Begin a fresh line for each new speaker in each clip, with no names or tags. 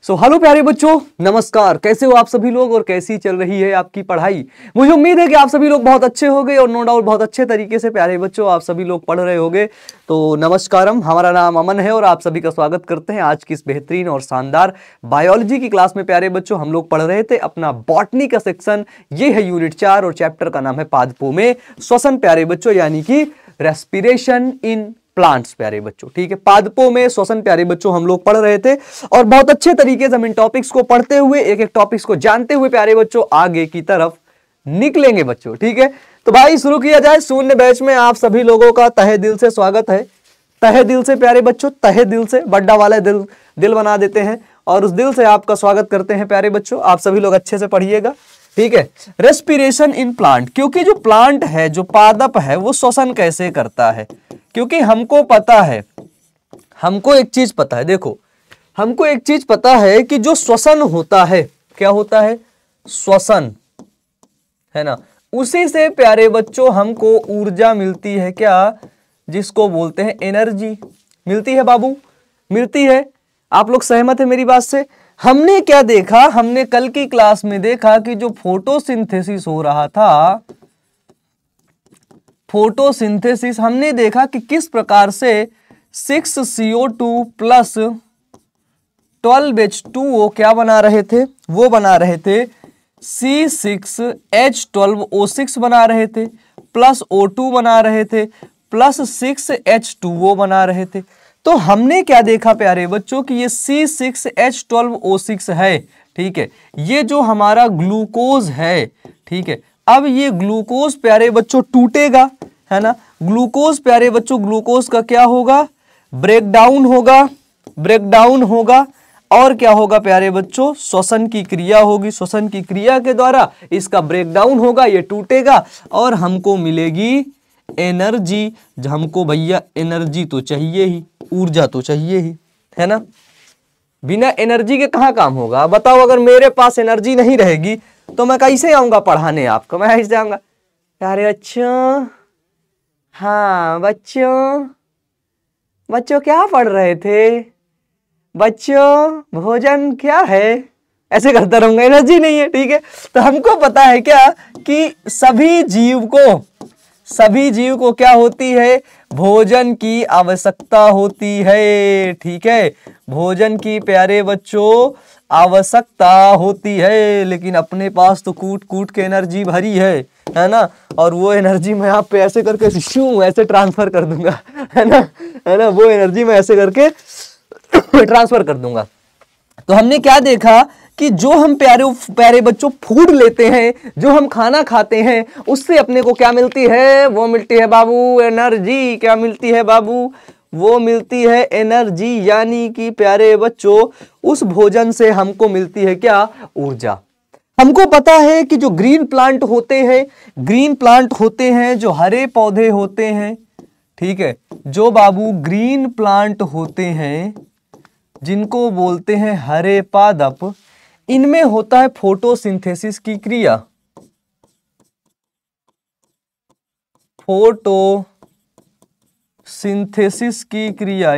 Hello प्यारे बच्चों, नमस्कार। कैसे हो आप सभी लोग और कैसी चल रही है आपकी पढ़ाई। मुझे उम्मीद है कि आप सभी लोग बहुत अच्छे होंगे और नो डाउट बहुत अच्छे तरीके से प्यारे बच्चों आप सभी लोग पढ़ रहे होंगे। तो नमस्कारम, हमारा नाम अमन है और आप सभी का स्वागत करते हैं आज की इस बेहतरीन और शानदार बायोलॉजी की क्लास में। प्यारे बच्चों, हम लोग पढ़ रहे थे अपना बॉटनी का सेक्शन, ये है यूनिट 4 और चैप्टर का नाम है पादपों में श्वसन प्यारे बच्चों, यानी कि रेस्पिरेशन इन प्लांट्स प्यारे बच्चों। ठीक है, पादपों में श्वसन प्यारे बच्चों हम लोग पढ़ रहे थे और बहुत अच्छे तरीके से हम इन टॉपिक्स को पढ़ते हुए एक एक टॉपिक्स को जानते हुए प्यारे बच्चों आगे की तरफ निकलेंगे बच्चों। ठीक है, तो भाई शुरू किया जाए। शून्य बैच में आप सभी लोगों का तहे दिल से स्वागत है। तहे दिल से प्यारे बच्चों, तहे दिल से, बड्डा वाले दिल बना देते हैं और उस दिल से आपका स्वागत करते हैं प्यारे बच्चों। आप सभी लोग अच्छे से पढ़िएगा। ठीक है, रेस्पिरेशन इन प्लांट, क्योंकि जो प्लांट है, जो पादप है, वो श्वसन कैसे करता है। क्योंकि हमको पता है, हमको एक चीज पता है, देखो हमको एक चीज पता है कि जो श्वसन होता है, क्या होता है, श्वसन, है ना, उसी से प्यारे बच्चों हमको ऊर्जा मिलती है। क्या, जिसको बोलते हैं एनर्जी। मिलती है बाबू, मिलती है। आप लोग सहमत है मेरी बात से। हमने क्या देखा, हमने कल की क्लास में देखा कि जो फोटोसिंथेसिस हो रहा था, फोटोसिंथेसिस, हमने देखा कि किस प्रकार से 6CO2 प्लस 12H2O क्या बना रहे थे, वो बना रहे थे C6H12O6 बना रहे थे, प्लस O2 बना रहे थे, प्लस 6H2O बना रहे थे। तो हमने क्या देखा प्यारे बच्चों कि ये C6H12O6 है। ठीक है, ये जो हमारा ग्लूकोज है, ठीक है, अब ये ग्लूकोज प्यारे बच्चों टूटेगा, है ना। ग्लूकोज प्यारे बच्चों, ग्लूकोज का क्या होगा, ब्रेकडाउन होगा, ब्रेकडाउन होगा और क्या होगा प्यारे बच्चों, श्वसन की क्रिया होगी। श्वसन की क्रिया के द्वारा इसका ब्रेकडाउन होगा, ये टूटेगा और हमको मिलेगी एनर्जी। हमको भैया एनर्जी तो चाहिए ही, ऊर्जा तो चाहिए ही, है ना। बिना एनर्जी के कहाँ काम होगा बताओ। अगर मेरे पास एनर्जी नहीं रहेगी तो मैं कैसे आऊंगा पढ़ाने आपको, मैं ऐसे आऊंगा। अरे बच्चों, हाँ बच्चों क्या पढ़ रहे थे बच्चों, भोजन क्या है, ऐसे करता रहूंगा, एनर्जी नहीं है। ठीक है, तो हमको पता है क्या कि सभी जीव को क्या होती है, भोजन की आवश्यकता होती है। ठीक है, भोजन की प्यारे बच्चों आवश्यकता होती है, लेकिन अपने पास तो कूट कूट के एनर्जी भरी है ना। और वो एनर्जी मैं आप पे ऐसे करके ऐसे ट्रांसफर कर दूंगा, है ना, वो एनर्जी मैं ऐसे करके ट्रांसफर कर दूंगा। तो हमने क्या देखा कि जो हम प्यारे बच्चों फूड लेते हैं, जो हम खाना खाते हैं, उससे अपने को क्या मिलती है, वो मिलती है बाबू एनर्जी। क्या मिलती है बाबू, वो मिलती है एनर्जी, यानी कि प्यारे बच्चों उस भोजन से हमको मिलती है क्या, ऊर्जा। हमको पता है कि जो ग्रीन प्लांट होते हैं, जो हरे पौधे होते हैं, ठीक है, जो बाबू ग्रीन प्लांट होते हैं, जिनको बोलते हैं हरे पादप, इनमें होता है फोटोसिंथेसिस की क्रिया। फोटोसिंथेसिस की क्रिया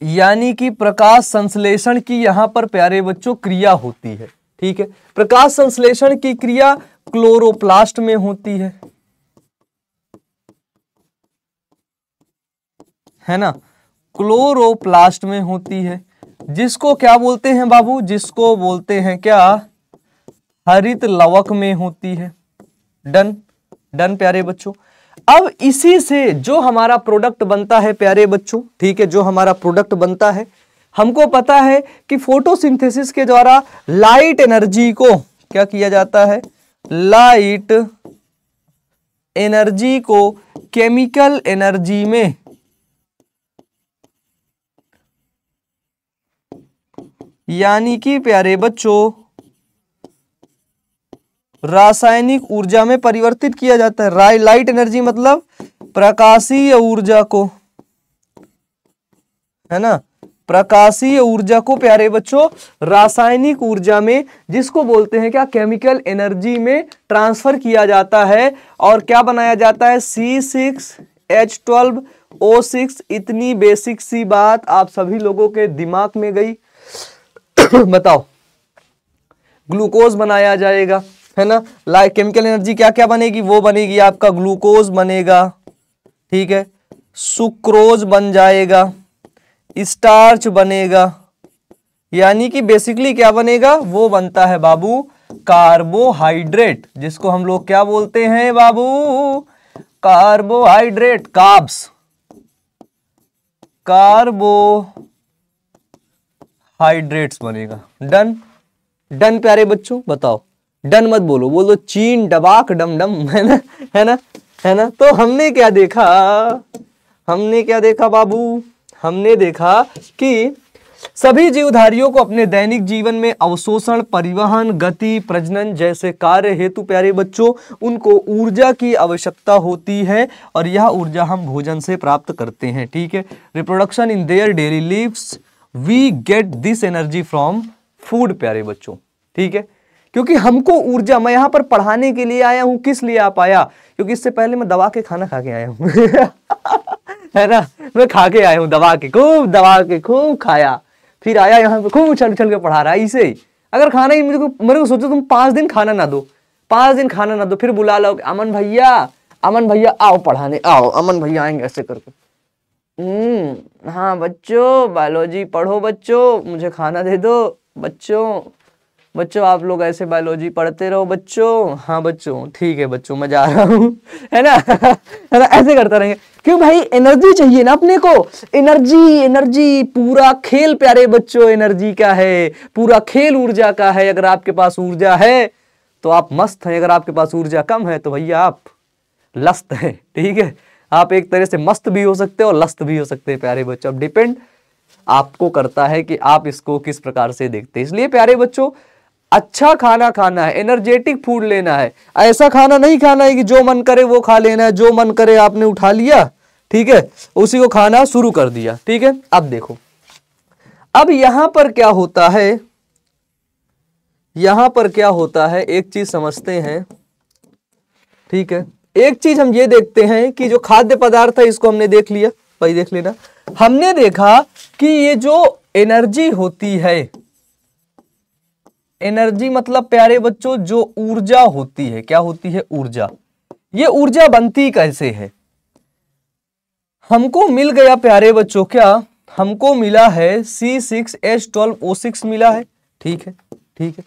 यानी कि प्रकाश संश्लेषण की यहां पर प्यारे बच्चों क्रिया होती है। ठीक है, प्रकाश संश्लेषण की क्रिया क्लोरोप्लास्ट में होती है ना, क्लोरोप्लास्ट में होती है, जिसको क्या बोलते हैं बाबू, जिसको बोलते हैं क्या, हरित लवक में होती है। डन डन प्यारे बच्चों। अब इसी से जो हमारा प्रोडक्ट बनता है प्यारे बच्चों, ठीक है, जो हमारा प्रोडक्ट बनता है, हमको पता है कि फोटोसिंथेसिस के द्वारा लाइट एनर्जी को क्या किया जाता है, लाइट एनर्जी को केमिकल एनर्जी में, यानी कि प्यारे बच्चों रासायनिक ऊर्जा में परिवर्तित किया जाता है। लाइट एनर्जी मतलब प्रकाशीय ऊर्जा को, है ना, प्रकाशीय ऊर्जा को प्यारे बच्चों रासायनिक ऊर्जा में, जिसको बोलते हैं क्या, केमिकल एनर्जी में ट्रांसफर किया जाता है और क्या बनाया जाता है, C6H12 O6, इतनी बेसिक सी बात आप सभी लोगों के दिमाग में गई। बताओ, ग्लूकोज बनाया जाएगा, है ना। लाइक केमिकल एनर्जी क्या क्या बनेगी, वो बनेगी आपका ग्लूकोज बनेगा, ठीक है, सुक्रोज बन जाएगा, स्टार्च बनेगा, यानी कि बेसिकली क्या बनेगा, वो बनता है बाबू कार्बोहाइड्रेट, जिसको हम लोग क्या बोलते हैं बाबू, कार्बोहाइड्रेट, कार्ब्स, कार्बोहाइड्रेट्स बनेगा। डन, डन प्यारे बच्चों, बताओ, डन मत बोलो, बोलो चीन डबाक डम डम, है ना, है ना, है ना। तो हमने क्या देखा, हमने क्या देखा बाबू, हमने देखा कि सभी जीवधारियों को अपने दैनिक जीवन में अवशोषण, परिवहन, गति, प्रजनन जैसे कार्य हेतु प्यारे बच्चों उनको ऊर्जा की आवश्यकता होती है, और यह ऊर्जा हम भोजन से प्राप्त करते हैं, ठीक है। Reproduction in their daily lives, we get this energy from food प्यारे बच्चों, ठीक है। क्योंकि हमको ऊर्जा, मैं यहाँ पर पढ़ाने के लिए आया हूँ, किस लिए आप आया, क्योंकि इससे पहले मैं दबा के खाना खा के आया हूँ। है ना, मैं खा के आया हूँ, दबा के खूब खाया, फिर आया यहाँ पे खूब उछल उछल के पढ़ा रहा है। इसे ही अगर खाना ही मेरे को सोचो तुम 5 दिन खाना ना दो, 5 दिन खाना ना दो, फिर बुला लो अमन भैया आओ पढ़ाने, आओ अमन भैया आएंगे ऐसे करके, हाँ बच्चों बायोलॉजी पढ़ो, बच्चों मुझे खाना दे दो, बच्चों आप लोग ऐसे बायोलॉजी पढ़ते रहो बच्चों, हाँ बच्चों ठीक है बच्चों मैं जा रहा हूँ, है ना, है ना, ऐसे करता रहेंगे। क्यों भाई, एनर्जी चाहिए ना अपने को, एनर्जी पूरा खेल प्यारे बच्चों एनर्जी का है, पूरा खेल ऊर्जा का है। अगर आपके पास ऊर्जा है तो आप मस्त हैं, अगर आपके पास ऊर्जा कम है तो भैया आप लस्त हैं, ठीक है। आप एक तरह से मस्त भी हो सकते हो और लस्त भी हो सकते हैं प्यारे बच्चों, अब डिपेंड आपको करता है कि आप इसको किस प्रकार से देखते हैं। इसलिए प्यारे बच्चों अच्छा खाना खाना है, एनर्जेटिक फूड लेना है, ऐसा खाना नहीं खाना है कि जो मन करे वो खा लेना है, जो मन करे आपने उठा लिया, ठीक है, उसी को खाना शुरू कर दिया, ठीक है। अब देखो, अब यहां पर क्या होता है, यहां पर क्या होता है एक चीज समझते हैं, ठीक है। एक चीज हम ये देखते हैं कि जो खाद्य पदार्थ है इसको हमने देख लिया, भाई देख लेना, हमने देखा कि ये जो एनर्जी होती है, एनर्जी मतलब प्यारे बच्चों जो ऊर्जा होती है, क्या होती है, ऊर्जा। ये ऊर्जा बनती कैसे है, हमको मिल गया प्यारे बच्चों, क्या हमको मिला है C6H12O6 मिला है, ठीक है, ठीक है।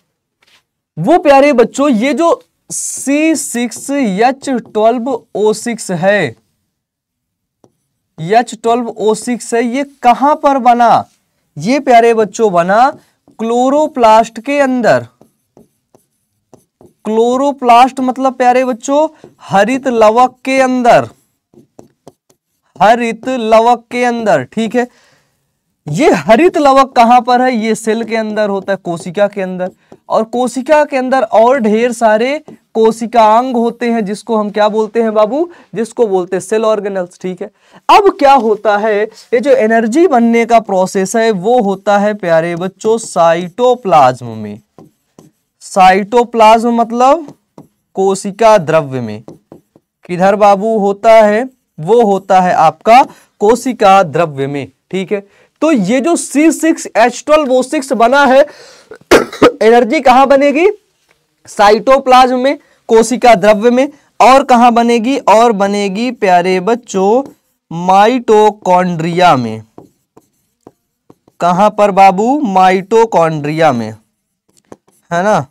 वो प्यारे बच्चों ये जो C6H12O6 है, H12O6 है, ये कहां पर बना, ये प्यारे बच्चों बना क्लोरोप्लास्ट के अंदर। क्लोरोप्लास्ट मतलब प्यारे बच्चों हरित लवक के अंदर, हरित लवक के अंदर, ठीक है। ये हरित लवक कहां पर है, ये सेल के अंदर होता है, कोशिका के अंदर, और कोशिका के अंदर और ढेर सारे कोशिकांग होते हैं, जिसको हम क्या बोलते हैं बाबू, जिसको बोलते हैं सेल ऑर्गेनल्स, ठीक है। अब क्या होता है, ये जो एनर्जी बनने का प्रोसेस है वो होता है प्यारे बच्चों साइटोप्लाज्म में। साइटोप्लाज्म मतलब कोशिका द्रव्य में, किधर बाबू होता है, वो होता है आपका कोशिका द्रव्य में, ठीक है। तो ये जो C6H12O6 बना है, एनर्जी कहां बनेगी, साइटोप्लाज्म में, कोशिका द्रव्य में, और कहां बनेगी, और बनेगी प्यारे बच्चों माइटोकॉन्ड्रिया में। कहां पर बाबू, माइटोकॉन्ड्रिया में, है ना,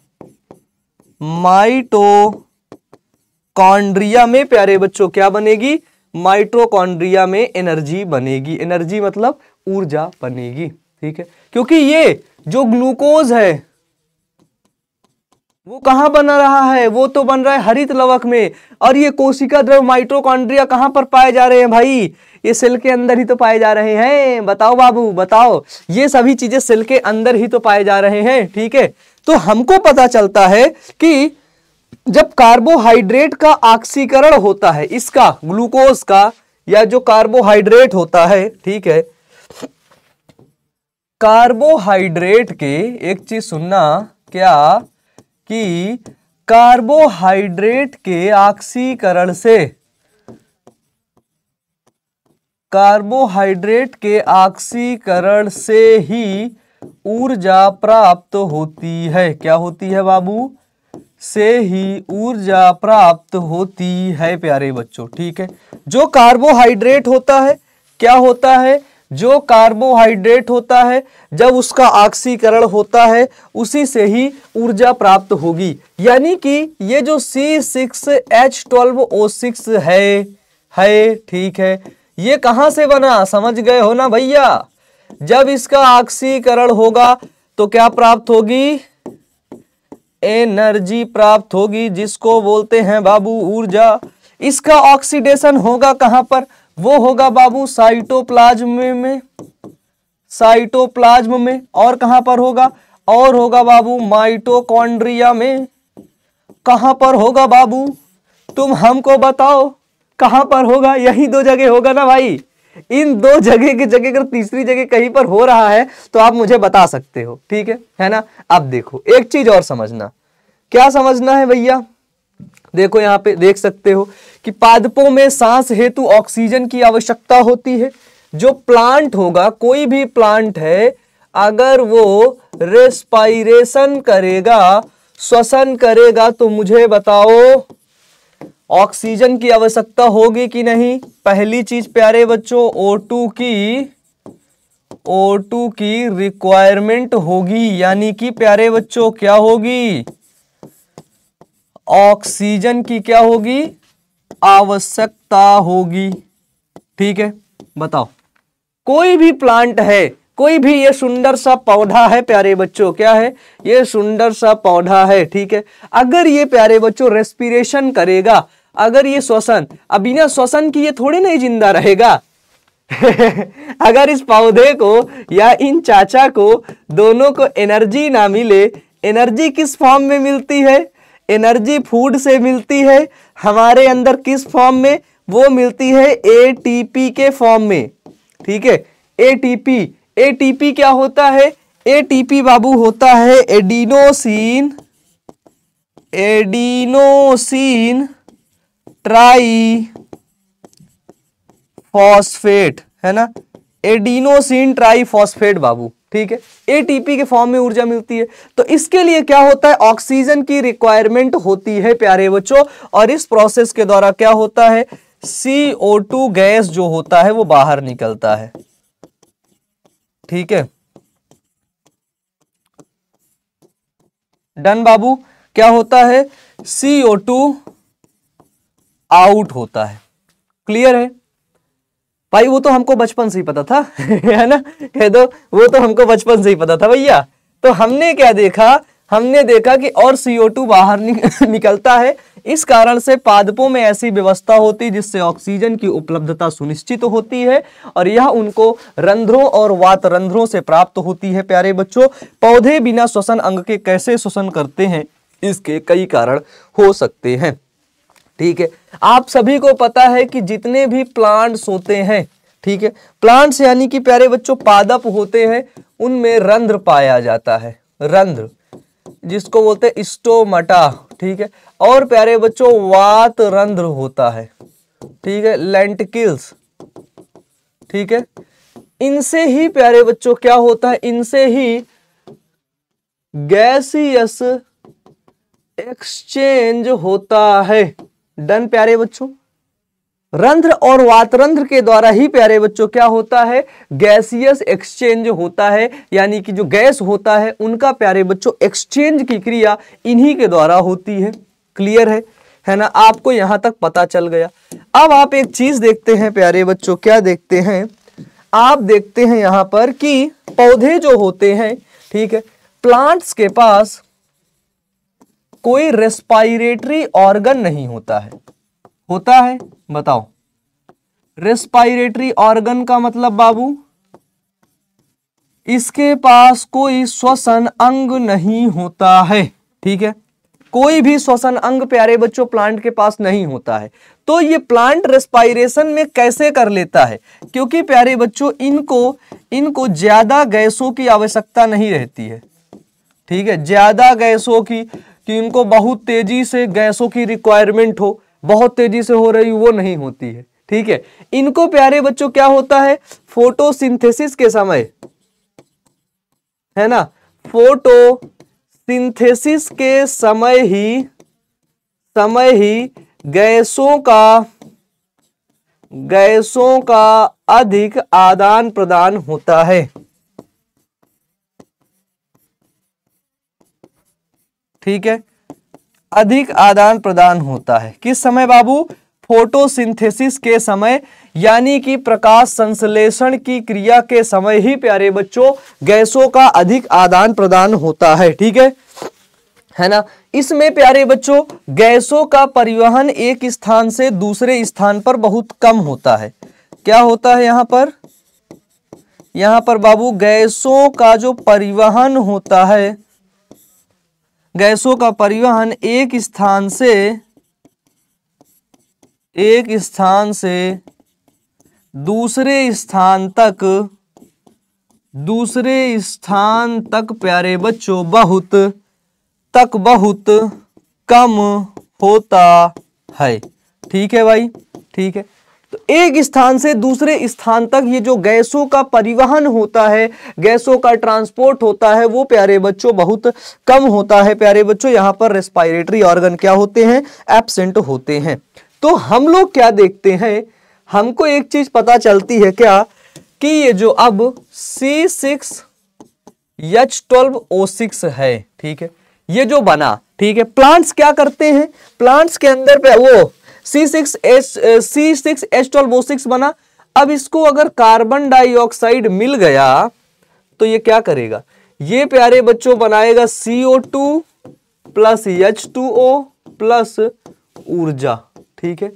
माइटोकॉन्ड्रिया में प्यारे बच्चों क्या बनेगी, माइटोकॉन्ड्रिया में एनर्जी बनेगी, एनर्जी मतलब ऊर्जा बनेगी, ठीक है। क्योंकि ये जो ग्लूकोज है वो कहां बना रहा है, वो तो बन रहा है हरित लवक में, और ये कोशिका द्रव्य माइटोकॉन्ड्रिया कहां पर पाए जा रहे हैं भाई, ये सेल के अंदर ही तो पाए जा रहे हैं, बताओ बाबू बताओ, ये सभी चीजें सेल के अंदर ही तो पाए जा रहे हैं, ठीक है। तो हमको पता चलता है कि जब कार्बोहाइड्रेट का ऑक्सीकरण होता है, इसका ग्लूकोज का, या जो कार्बोहाइड्रेट होता है, ठीक है, कार्बोहाइड्रेट के एक चीज सुनना, क्या कि कार्बोहाइड्रेट के ऑक्सीकरण से कार्बोहाइड्रेट के ऑक्सीकरण से ही ऊर्जा प्राप्त होती है। क्या होती है बाबू? से ही ऊर्जा प्राप्त होती है प्यारे बच्चों। ठीक है, जो कार्बोहाइड्रेट होता है, क्या होता है? जो कार्बोहाइड्रेट होता है, जब उसका ऑक्सीकरण होता है उसी से ही ऊर्जा प्राप्त होगी। यानी कि ये जो C6H12O6 है, ठीक है, ये कहां से बना? समझ गए हो ना भैया? जब इसका ऑक्सीकरण होगा तो क्या प्राप्त होगी? एनर्जी प्राप्त होगी, जिसको बोलते हैं बाबू ऊर्जा। इसका ऑक्सीडेशन होगा कहां पर? वो होगा बाबू साइटोप्लाज्म में, साइटोप्लाज्म में। और कहां पर होगा? और होगा बाबू माइटोकॉन्ड्रिया में। कहां पर होगा बाबू? तुम हमको बताओ कहां पर होगा? यही दो जगह होगा ना भाई। इन दो जगह की जगह अगर तीसरी जगह कहीं पर हो रहा है तो आप मुझे बता सकते हो। ठीक है ना? अब देखो एक चीज और समझना। क्या समझना है भैया? देखो यहां पे देख सकते हो कि पादपों में सांस हेतु ऑक्सीजन की आवश्यकता होती है। जो प्लांट होगा, कोई भी प्लांट है, अगर वो रेस्पायरेशन करेगा, श्वसन करेगा, तो मुझे बताओ ऑक्सीजन की आवश्यकता होगी कि नहीं? पहली चीज प्यारे बच्चों, O2 की रिक्वायरमेंट होगी। यानी कि प्यारे बच्चों क्या होगी? ऑक्सीजन की क्या होगी? आवश्यकता होगी। ठीक है, बताओ कोई भी प्लांट है, कोई भी, ये सुंदर सा पौधा है प्यारे बच्चों, क्या है? ये सुंदर सा पौधा है। ठीक है, अगर ये प्यारे बच्चों रेस्पिरेशन करेगा, अगर ये श्वसन, अब बिना श्वसन की ये थोड़ी नहीं जिंदा रहेगा। अगर इस पौधे को या इन चाचा को दोनों को एनर्जी ना मिले, एनर्जी किस फॉर्म में मिलती है? एनर्जी फूड से मिलती है। हमारे अंदर किस फॉर्म में? वो मिलती है एटीपी के फॉर्म में। ठीक है, एटीपी क्या होता है? एटीपी बाबू होता है एडिनोसिन ट्राई फॉस्फेट, है ना? एडिनोसिन ट्राई फॉस्फेट बाबू। ठीक है, एटीपी के फॉर्म में ऊर्जा मिलती है। तो इसके लिए क्या होता है? ऑक्सीजन की रिक्वायरमेंट होती है प्यारे बच्चों। और इस प्रोसेस के द्वारा क्या होता है? CO2 गैस जो होता है वो बाहर निकलता है। ठीक है, डन बाबू। क्या होता है? CO2 आउट होता है। क्लियर है भाई? वो तो हमको बचपन से ही पता था। है ना? कह दो, वो तो हमको बचपन से ही पता था भैया। तो हमने क्या देखा? हमने देखा कि और CO2 बाहर निकलता है। इस कारण से पादपों में ऐसी व्यवस्था होती है जिससे ऑक्सीजन की उपलब्धता सुनिश्चित होती है और यह उनको रंध्रों और वात रंध्रों से प्राप्त होती है। प्यारे बच्चों, पौधे बिना श्वसन अंग के कैसे श्वसन करते हैं? इसके कई कारण हो सकते हैं। ठीक है, आप सभी को पता है कि जितने भी प्लांट्स होते हैं, ठीक है, प्लांट्स यानी कि प्यारे बच्चों पादप होते हैं, उनमें रंध्र पाया जाता है। रंध्र जिसको बोलते हैं स्टोमाटा। ठीक है, और प्यारे बच्चों वात रंध्र होता है। ठीक है, लेंटिकल्स। ठीक है, इनसे ही प्यारे बच्चों क्या होता है? इनसे ही गैसियस एक्सचेंज होता है। डन प्यारे बच्चों। रंध्र और वातरंध्र के द्वारा ही प्यारे बच्चों क्या होता है? गैसियस एक्सचेंज होता है। यानी कि जो गैस होता है उनका प्यारे बच्चों एक्सचेंज की क्रिया इन्हीं के द्वारा होती है। क्लियर है ना? आपको यहां तक पता चल गया। अब आप एक चीज देखते हैं प्यारे बच्चों, क्या देखते हैं? आप देखते हैं यहां पर कि पौधे जो होते हैं, ठीक है, प्लांट्स के पास कोई रेस्पायरेटरी ऑर्गन नहीं होता है। होता है? बताओ। रेस्पायरेटरी ऑर्गन का मतलब बाबू, इसके पास कोई श्वसन अंग नहीं होता है। ठीक है, कोई भी श्वसन अंग प्यारे बच्चों प्लांट के पास नहीं होता है। तो ये प्लांट रेस्पायरेशन में कैसे कर लेता है? क्योंकि प्यारे बच्चों इनको ज्यादा गैसों की आवश्यकता नहीं रहती है। ठीक है, ज्यादा गैसों की, कि इनको बहुत तेजी से गैसों की रिक्वायरमेंट हो, बहुत तेजी से हो रही, वो नहीं होती है। ठीक है। इनको प्यारे बच्चों क्या होता है, फोटोसिंथेसिस के समय, है ना, फोटोसिंथेसिस के समय ही गैसों का अधिक आदान प्रदान होता है। ठीक है, अधिक आदान प्रदान होता है किस समय बाबू, फोटोसिंथेसिस के समय, यानी कि प्रकाश संश्लेषण की क्रिया के समय ही प्यारे बच्चों गैसों का अधिक आदान प्रदान होता है। ठीक है ना। इसमें प्यारे बच्चों गैसों का परिवहन एक स्थान से दूसरे स्थान पर बहुत कम होता है। क्या होता है यहां पर बाबू, गैसों का जो परिवहन होता है, गैसों का परिवहन एक स्थान से दूसरे स्थान तक प्यारे बच्चों बहुत कम होता है। ठीक है भाई, ठीक है। तो एक स्थान से दूसरे स्थान तक ये जो गैसों का परिवहन होता है, गैसों का ट्रांसपोर्ट होता है, वो प्यारे बच्चों बहुत कम होता है। प्यारे बच्चों यहां पर रेस्पिरेटरी ऑर्गन क्या होते हैं, एब्सेंट होते हैं। तो हम लोग क्या देखते हैं, हमको एक चीज पता चलती है क्या, कि ये जो अब C6H12O6 है, ठीक है, ये जो बना, ठीक है, प्लांट्स क्या करते हैं, प्लांट्स के अंदर पे वो C6H12O6 बना। अब इसको अगर कार्बन डाइऑक्साइड मिल गया तो ये क्या करेगा, ये प्यारे बच्चों बनाएगा CO2 प्लस H2O प्लस ऊर्जा। ठीक है,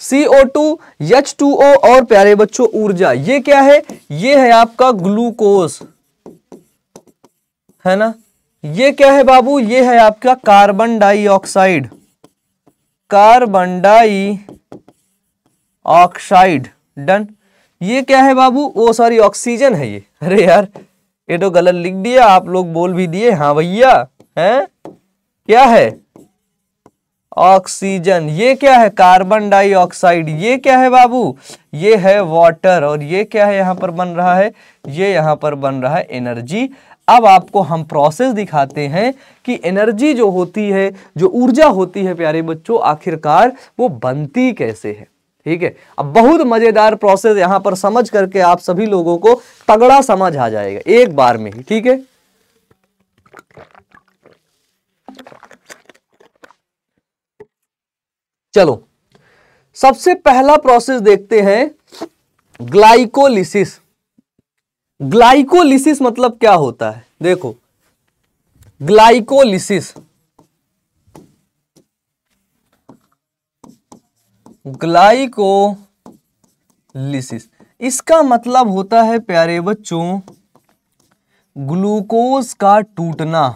CO2 H2O और प्यारे बच्चों ऊर्जा, ये क्या है, ये है आपका ग्लूकोज, है ना। ये क्या है बाबू, ये है आपका कार्बन डाइऑक्साइड, डन। ये क्या है बाबू, ओ सॉरी ऑक्सीजन है ये, अरे यार ये तो गलत लिख दिया, आप लोग बोल भी दिए, हाँ भैया, हैं क्या है, ऑक्सीजन। ये क्या है, कार्बन डाइऑक्साइड। ये क्या है बाबू, ये है वाटर। और ये क्या है यहां पर बन रहा है, ये यहां पर बन रहा है एनर्जी। अब आपको हम प्रोसेस दिखाते हैं कि एनर्जी जो होती है, जो ऊर्जा होती है प्यारे बच्चों, आखिरकार वो बनती कैसे है। ठीक है, अब बहुत मजेदार प्रोसेस यहां पर समझ करके आप सभी लोगों को तगड़ा समझ आ जाएगा एक बार में ही। ठीक है, चलो सबसे पहला प्रोसेस देखते हैं, ग्लाइकोलिसिस। ग्लाइकोलिसिस मतलब क्या होता है, देखो ग्लाइकोलिसिस, इसका मतलब होता है प्यारे बच्चों ग्लूकोज का टूटना।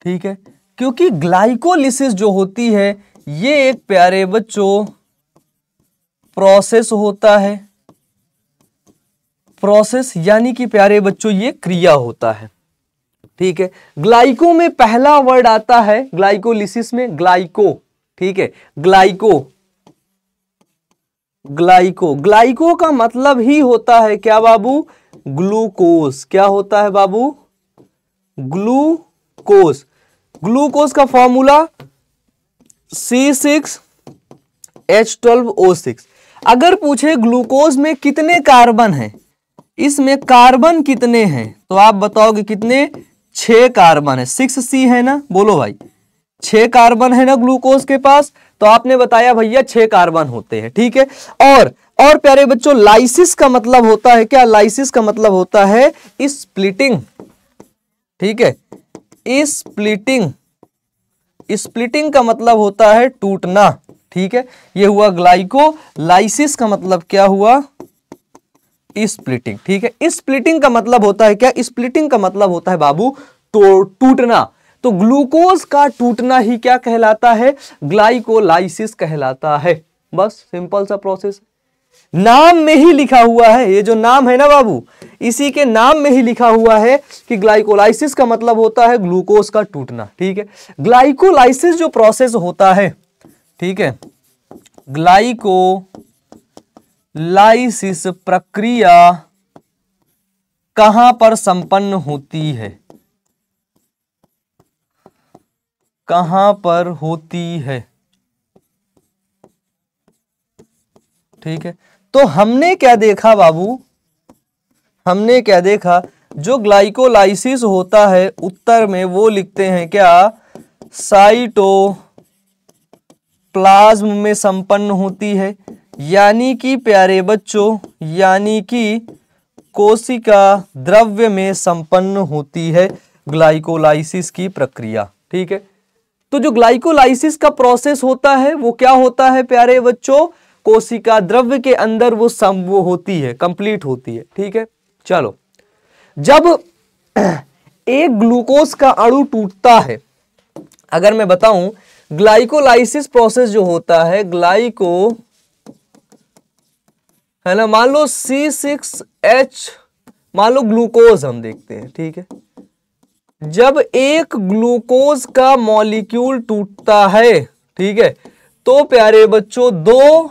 ठीक है, क्योंकि ग्लाइकोलिसिस जो होती है ये एक प्यारे बच्चों प्रोसेस होता है, प्रोसेस यानी कि प्यारे बच्चों ये क्रिया होता है। ठीक है, ग्लाइको में पहला वर्ड आता है ग्लाइकोलिसिस में, ग्लाइको। ठीक है, ग्लाइको का मतलब ही होता है क्या बाबू, ग्लूकोज। क्या होता है बाबू, ग्लूकोज का फॉर्मूला C6H12O6। अगर पूछे ग्लूकोज में कितने कार्बन हैं, इसमें कार्बन कितने हैं, तो आप बताओगे कितने, 6 कार्बन है, 6C है ना, बोलो भाई 6 कार्बन है ना ग्लूकोज के पास, तो आपने बताया भैया 6 कार्बन होते हैं। ठीक है, और प्यारे बच्चों लाइसिस का मतलब होता है क्या, लाइसिस का मतलब होता है स्प्लिटिंग। ठीक है, स्प्लिटिंग का मतलब होता है टूटना। ठीक है, ये हुआ ग्लाइको। लाइसिस का मतलब क्या हुआ, स्प्लिटिंग। ठीक है, स्प्लिटिंग का मतलब होता है क्या, स्प्लिटिंग का मतलब होता है बाबू टूटना। तो ग्लूकोज का टूटना ही क्या कहलाता है, ग्लाइकोलाइसिस कहलाता है। बस सिंपल सा प्रोसेस, नाम में ही लिखा हुआ है, ये जो नाम है ना बाबू, इसी के नाम में ही लिखा हुआ है कि ग्लाइकोलाइसिस का मतलब होता है ग्लूकोज का टूटना। ठीक है, ग्लाइकोलाइसिस जो प्रोसेस होता है, ठीक है, ग्लाइकोलाइसिस प्रक्रिया कहां पर संपन्न होती है? कहां पर होती है? ठीक है, तो हमने क्या देखा बाबू, हमने क्या देखा, जो ग्लाइकोलाइसिस होता है उत्तर में वो लिखते हैं क्या, साइटोप्लाज्म में संपन्न होती है। यानी कि प्यारे बच्चों, यानी कि कोशिका द्रव्य में संपन्न होती है ग्लाइकोलाइसिस की प्रक्रिया। ठीक है, तो जो ग्लाइकोलाइसिस का प्रोसेस होता है वो क्या होता है प्यारे बच्चों, कोशिका द्रव्य के अंदर वो होती है, कंप्लीट होती है। ठीक है, चलो, जब एक ग्लूकोज का अणु टूटता है, अगर मैं बताऊं ग्लाइकोलाइसिस प्रोसेस जो होता है, है ना, मान लो C6H, मान लो ग्लूकोज हम देखते हैं। ठीक है, जब एक ग्लूकोज का मॉलिक्यूल टूटता है, ठीक है, तो प्यारे बच्चों दो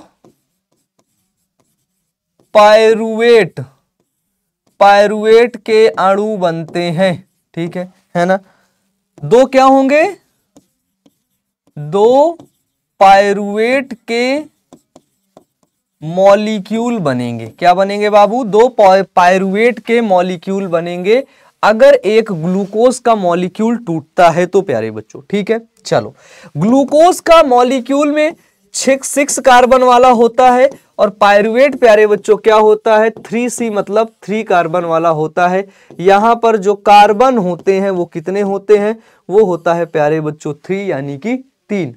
पायरुवेट के अणु बनते हैं। ठीक है ना, दो क्या होंगे, दो पायरुवेट के मॉलिक्यूल बनेंगे। क्या बनेंगे बाबू, दो पायरुवेट के मॉलिक्यूल बनेंगे अगर एक ग्लूकोज का मॉलिक्यूल टूटता है तो प्यारे बच्चों। ठीक है, चलो, ग्लूकोज का मॉलिक्यूल में 6 कार्बन वाला होता है और पायरुवेट प्यारे बच्चों क्या होता है, 3C मतलब 3 कार्बन वाला होता है। यहां पर जो कार्बन होते हैं वो कितने होते हैं, वो होता है प्यारे बच्चों 3 यानी कि 3।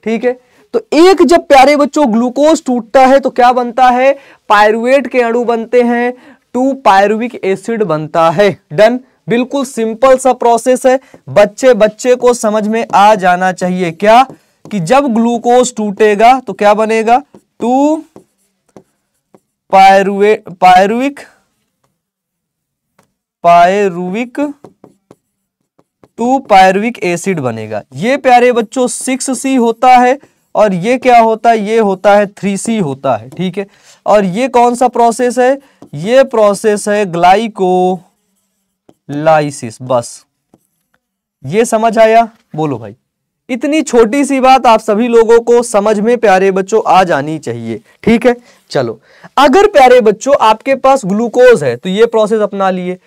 ठीक है, तो एक जब प्यारे बच्चों ग्लूकोज टूटता है तो क्या बनता है, पायरुवेट के अणु बनते हैं, 2 पायरुविक एसिड बनता है। डन, बिल्कुल सिंपल सा प्रोसेस है, बच्चे को समझ में आ जाना चाहिए क्या, कि जब ग्लूकोज टूटेगा तो क्या बनेगा, 2 पायरुविक एसिड बनेगा। ये प्यारे बच्चों 6C होता है और ये क्या होता है, ये होता है 3C होता है। ठीक है, और ये कौन सा प्रोसेस है, ये प्रोसेस है ग्लाइकोलाइसिस। बस ये समझ आया, बोलो भाई। इतनी छोटी सी बात आप सभी लोगों को समझ में प्यारे बच्चों आ जानी चाहिए। ठीक है, चलो, अगर प्यारे बच्चों आपके पास ग्लूकोज है तो ये प्रोसेस अपना लिए।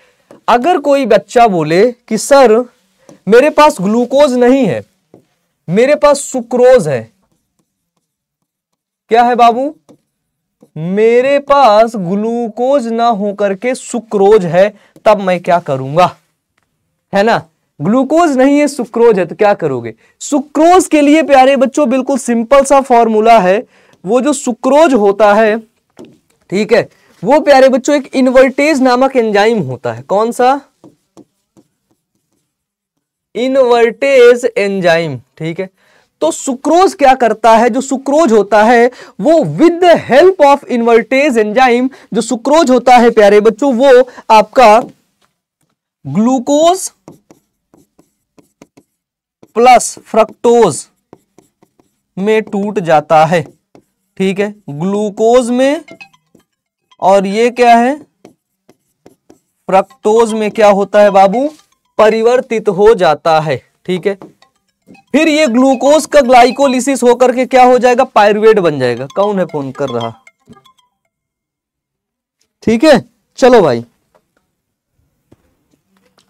अगर कोई बच्चा बोले कि सर मेरे पास ग्लूकोज नहीं है, मेरे पास सुक्रोज है, क्या है बाबू, मेरे पास ग्लूकोज ना होकर के सुक्रोज है, तब मैं क्या करूंगा, है ना, ग्लूकोज नहीं है सुक्रोज है तो क्या करोगे। सुक्रोज के लिए प्यारे बच्चों बिल्कुल सिंपल सा फॉर्मूला है, वो जो सुक्रोज होता है, ठीक है, वो प्यारे बच्चों एक इन्वर्टेज नामक एंजाइम होता है। कौन सा, इन्वर्टेज एंजाइम। ठीक है, तो सुक्रोज क्या करता है, जो सुक्रोज होता है वो with the help of invertase enzyme, जो सुक्रोज होता है प्यारे बच्चों वो आपका ग्लूकोज प्लस फ्रक्टोज में टूट जाता है। ठीक है, ग्लूकोज में, और ये क्या है, फ्रक्टोज में क्या होता है बाबू, परिवर्तित हो जाता है। ठीक है, फिर ये ग्लूकोज का ग्लाइकोलिसिस होकर के क्या हो जाएगा, पायरुवेट बन जाएगा। कौन है फोन कर रहा, ठीक है, चलो भाई,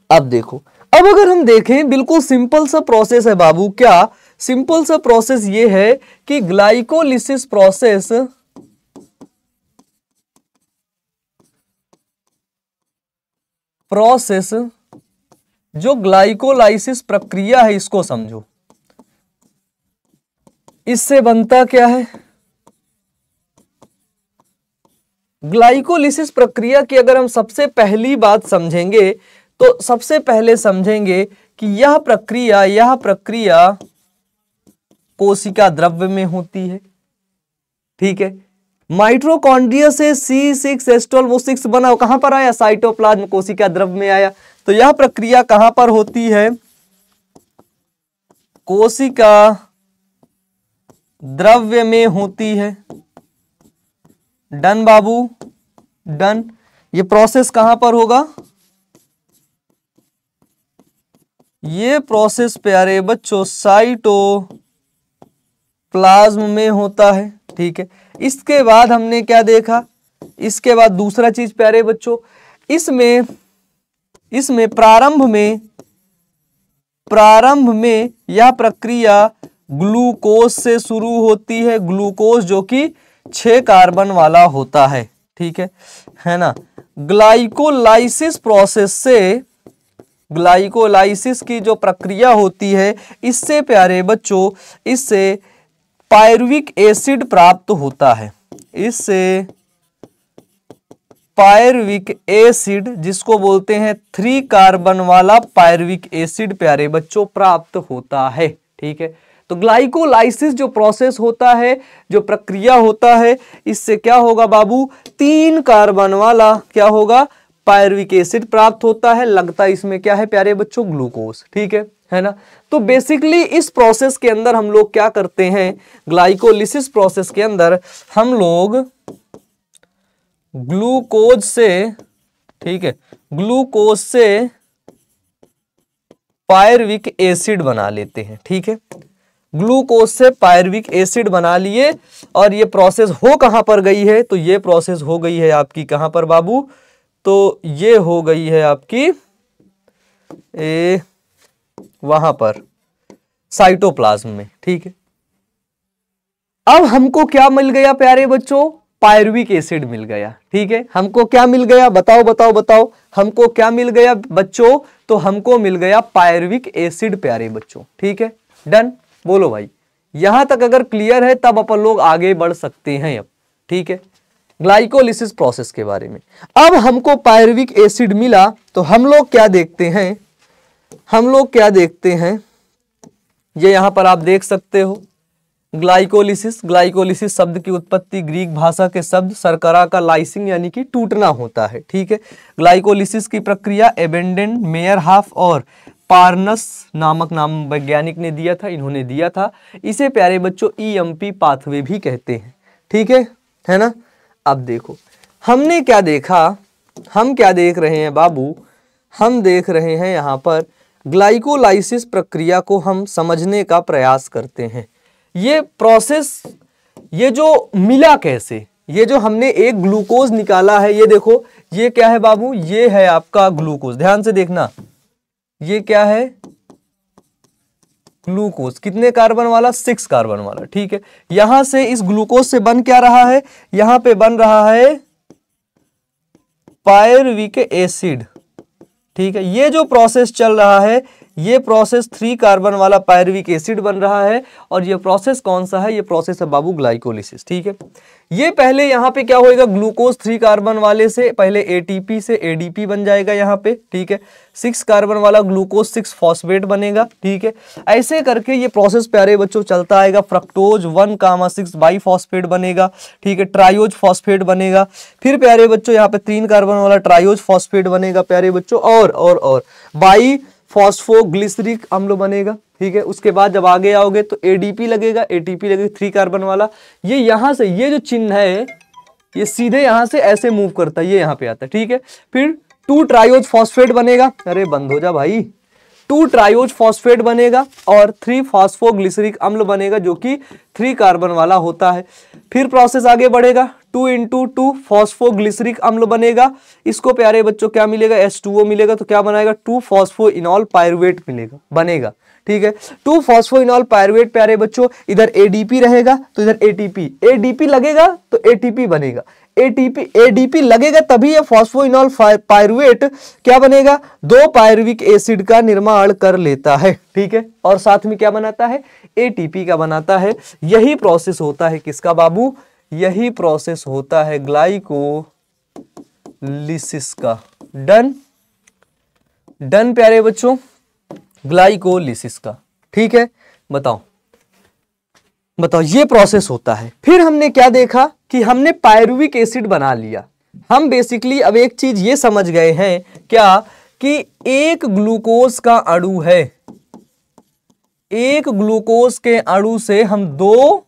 अब देखो, अब अगर हम देखें बिल्कुल सिंपल सा प्रोसेस है बाबू। क्या सिंपल सा प्रोसेस ये है कि ग्लाइकोलिसिस प्रोसेस जो ग्लाइकोलाइसिस प्रक्रिया है इसको समझो। इससे बनता क्या है, ग्लाइकोलिसिस प्रक्रिया की अगर हम सबसे पहली बात समझेंगे तो सबसे पहले समझेंगे कि यह प्रक्रिया कोशिका द्रव्य में होती है। ठीक है, माइटोकॉन्ड्रिया से C6H12 वो 6 बना, कहां पर आया, साइटोप्लाज्म कोशिका द्रव्य में आया। तो यह प्रक्रिया कहां पर होती है, कोशिका द्रव्य में होती है। डन बाबू, डन। ये प्रोसेस कहां पर होगा? ये प्रोसेस प्यारे बच्चों साइटोप्लाज्म में होता है। ठीक है, इसके बाद हमने क्या देखा? इसके बाद दूसरा चीज प्यारे बच्चों, इसमें प्रारंभ में यह प्रक्रिया ग्लूकोज से शुरू होती है। ग्लूकोज जो कि 6 कार्बन वाला होता है। ठीक है ना। ग्लाइकोलाइसिस प्रोसेस से, ग्लाइकोलाइसिस की जो प्रक्रिया होती है, इससे प्यारे बच्चों, इससे पायरुविक एसिड प्राप्त होता है। इससे पायरुविक एसिड, जिसको बोलते हैं 3 कार्बन वाला पायरुविक एसिड प्यारे बच्चों प्राप्त होता है। ठीक है, तो ग्लाइकोलाइसिस जो प्रोसेस होता है, जो प्रक्रिया होता है, इससे क्या होगा बाबू? 3 कार्बन वाला क्या होगा? पायरुविक एसिड प्राप्त होता है। लगता इसमें क्या है प्यारे बच्चों? ग्लूकोज। ठीक है ना। तो बेसिकली इस प्रोसेस के अंदर हम लोग क्या करते हैं? ग्लाइकोलिसिस प्रोसेस के अंदर हम लोग ग्लूकोज से, ठीक है, ग्लूकोज से पायरुविक एसिड बना लेते हैं। ठीक है, ग्लूकोज से पायरुविक एसिड बना लिए, और ये प्रोसेस हो कहां पर गई है? तो ये प्रोसेस हो गई है आपकी कहां पर बाबू? तो ये हो गई है आपकी वहां पर साइटोप्लाज्म में। ठीक है, अब हमको क्या मिल गया प्यारे बच्चों? पायरुविक एसिड मिल गया। ठीक है, हमको क्या मिल गया? बताओ बताओ बताओ, हमको क्या मिल गया बच्चों? तो हमको मिल गया पायरुविक एसिड प्यारे बच्चों। ठीक है, डन। बोलो भाई, यहां तक अगर क्लियर है तब अपन लोग आगे बढ़ सकते हैं अब। ठीक है, ग्लाइकोलिसिस प्रोसेस के बारे में। अब हमको पायरुविक एसिड मिला, तो हम लोग क्या देखते हैं? ये यहां पर आप देख सकते हो ग्लाइकोलिसिस शब्द की उत्पत्ति ग्रीक भाषा के शब्द शर्करा का लाइसिंग यानी कि टूटना होता है। ठीक है, ग्लाइकोलिसिस की प्रक्रिया एबेंडेन, मेयरहाफ और पार्नस नामक नाम वैज्ञानिक ने दिया था, इन्होंने दिया था। इसे प्यारे बच्चों EMP पाथवे भी कहते हैं। ठीक है ना। अब देखो हमने क्या देखा, हम क्या देख रहे हैं बाबू? हम देख रहे हैं यहां पर ग्लाइकोलाइसिस प्रक्रिया को हम समझने का प्रयास करते हैं। ये प्रोसेस, ये जो मिला कैसे? ये जो हमने एक ग्लूकोज निकाला है, ये देखो, ये क्या है बाबू? ये है आपका ग्लूकोज। ध्यान से देखना, ये क्या है? ग्लूकोज। कितने कार्बन वाला? 6 कार्बन वाला। ठीक है, यहां से इस ग्लूकोज से बन क्या रहा है? यहां पे बन रहा है पायरुविक एसिड। ठीक है, ये जो प्रोसेस चल रहा है, ये प्रोसेस 3 कार्बन वाला पायरुविक एसिड बन रहा है। और ये प्रोसेस कौन सा है? ये प्रोसेस है बाबू ग्लाइकोलिसिस। ठीक है, ये पहले यहाँ पे क्या होएगा? ग्लूकोज 3 कार्बन वाले से पहले ATP से ADP बन जाएगा यहाँ पे। ठीक है, 6 कार्बन वाला ग्लूकोज 6 फॉस्फेट बनेगा। ठीक है, ऐसे करके ये प्रोसेस प्यारे बच्चों चलता आएगा। फ्रक्टोज 1,6 बाईफॉस्फेट बनेगा। ठीक है, ट्रायोज फॉस्फेट बनेगा। फिर प्यारे बच्चों यहाँ पे 3 कार्बन वाला ट्रायोज फॉस्फेट बनेगा प्यारे बच्चों, और बाई फॉस्फोग्लिसरिक अम्ल बनेगा। ठीक है, उसके बाद जब आगे आओगे तो ADP लगेगा, ATP लगेगा 3 कार्बन वाला। ये यहां से, ये जो चिन्ह है, ये सीधे यहां से ऐसे मूव करता है, ये यहां पे आता है। ठीक है, फिर 2 ट्रायोज फॉस्फेट बनेगा। अरे बंद हो जा भाई। 2 ट्रायोज फॉस्फेट बनेगा और 3 फॉस्फोग्लिसरिक अम्ल बनेगा, जो कि 3 कार्बन वाला होता है। फिर प्रोसेस आगे बढ़ेगा, 2 फॉस्फोग्लिसरिक अम्ल बनेगा। इसको प्यारे बच्चों क्या मिलेगा? H2O मिलेगा। तो क्या बनाएगा? 2 फॉस्फोइनॉल पायरुवेट मिलेगा, बनेगा। ठीक है, 2 फॉस्फोइनॉल पायरुवेट प्यारे बच्चों, इधर ADP रहेगा तो इधर ADP लगेगा तो ATP बनेगा। ADP लगेगा तभी ये फॉस्फोइनॉल पायरुवेट क्या बनेगा? 2 पायरुविक एसिड का निर्माण कर लेता है। ठीक है, और साथ में क्या बनाता है? ATP का बनाता है। यही प्रोसेस होता है किसका बाबू? यही प्रोसेस होता है ग्लाइकोलिसिस का। डन प्यारे बच्चों, ग्लाइकोलिसिस का। ठीक है, बताओ ये प्रोसेस होता है। फिर हमने क्या देखा कि हमने पायरुविक एसिड बना लिया। हम बेसिकली अब एक चीज ये समझ गए हैं क्या, कि एक ग्लूकोज का अणु है, एक ग्लूकोज के अणु से हम 2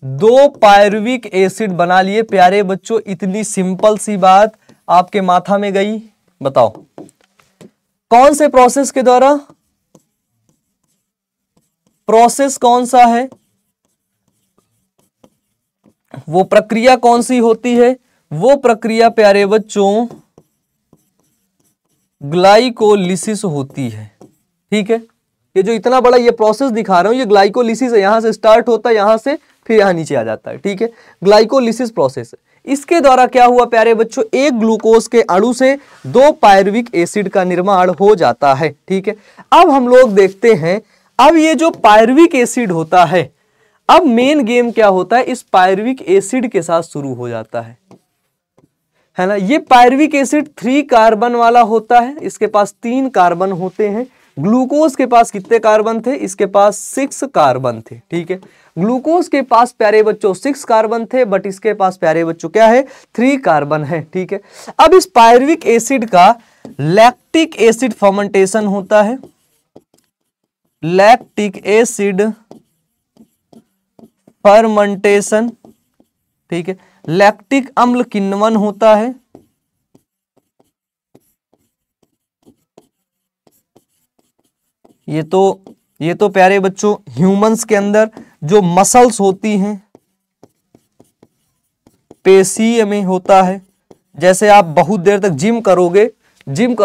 2 पायरुविक एसिड बना लिए। प्यारे बच्चों इतनी सिंपल सी बात आपके माथा में गई। बताओ कौन से प्रोसेस के द्वारा, प्रोसेस कौन सा है, वो प्रक्रिया कौन सी होती है? वो प्रक्रिया प्यारे बच्चों ग्लाइकोलिसिस होती है। ठीक है, ये जो इतना बड़ा ये प्रोसेस दिखा रहा हूं ये ग्लाइकोलिसिस है, यहां से स्टार्ट होता है, यहां से फिर यहां नीचे आ जाता है। ठीक है, ग्लाइकोलिसिस प्रोसेस है। इसके द्वारा क्या हुआ प्यारे बच्चों, एक ग्लूकोज के अणु से 2 पायरुविक एसिड का निर्माण हो जाता है। ठीक है, अब हम लोग देखते हैं, अब ये जो पायरुविक एसिड होता है, अब मेन गेम क्या होता है, इस पायरुविक एसिड के साथ शुरू हो जाता है ना। ये पायरुविक एसिड 3 कार्बन वाला होता है, इसके पास 3 कार्बन होते हैं। ग्लूकोज के पास कितने कार्बन थे, इसके पास 6 कार्बन थे। ठीक है, ग्लूकोज के पास प्यारे बच्चों 6 कार्बन थे, बट इसके पास प्यारे बच्चों क्या है, 3 कार्बन है। ठीक है, अब इस पायरुविक एसिड का लैक्टिक एसिड फर्मेंटेशन होता है। लैक्टिक एसिड फर्मेंटेशन, ठीक है, लैक्टिक अम्ल किण्वन होता है। ये तो प्यारे बच्चों ह्यूमंस के अंदर जो मसल्स होती हैं, पेशीय में होता है। जैसे आप बहुत देर तक जिम करोगे, जिम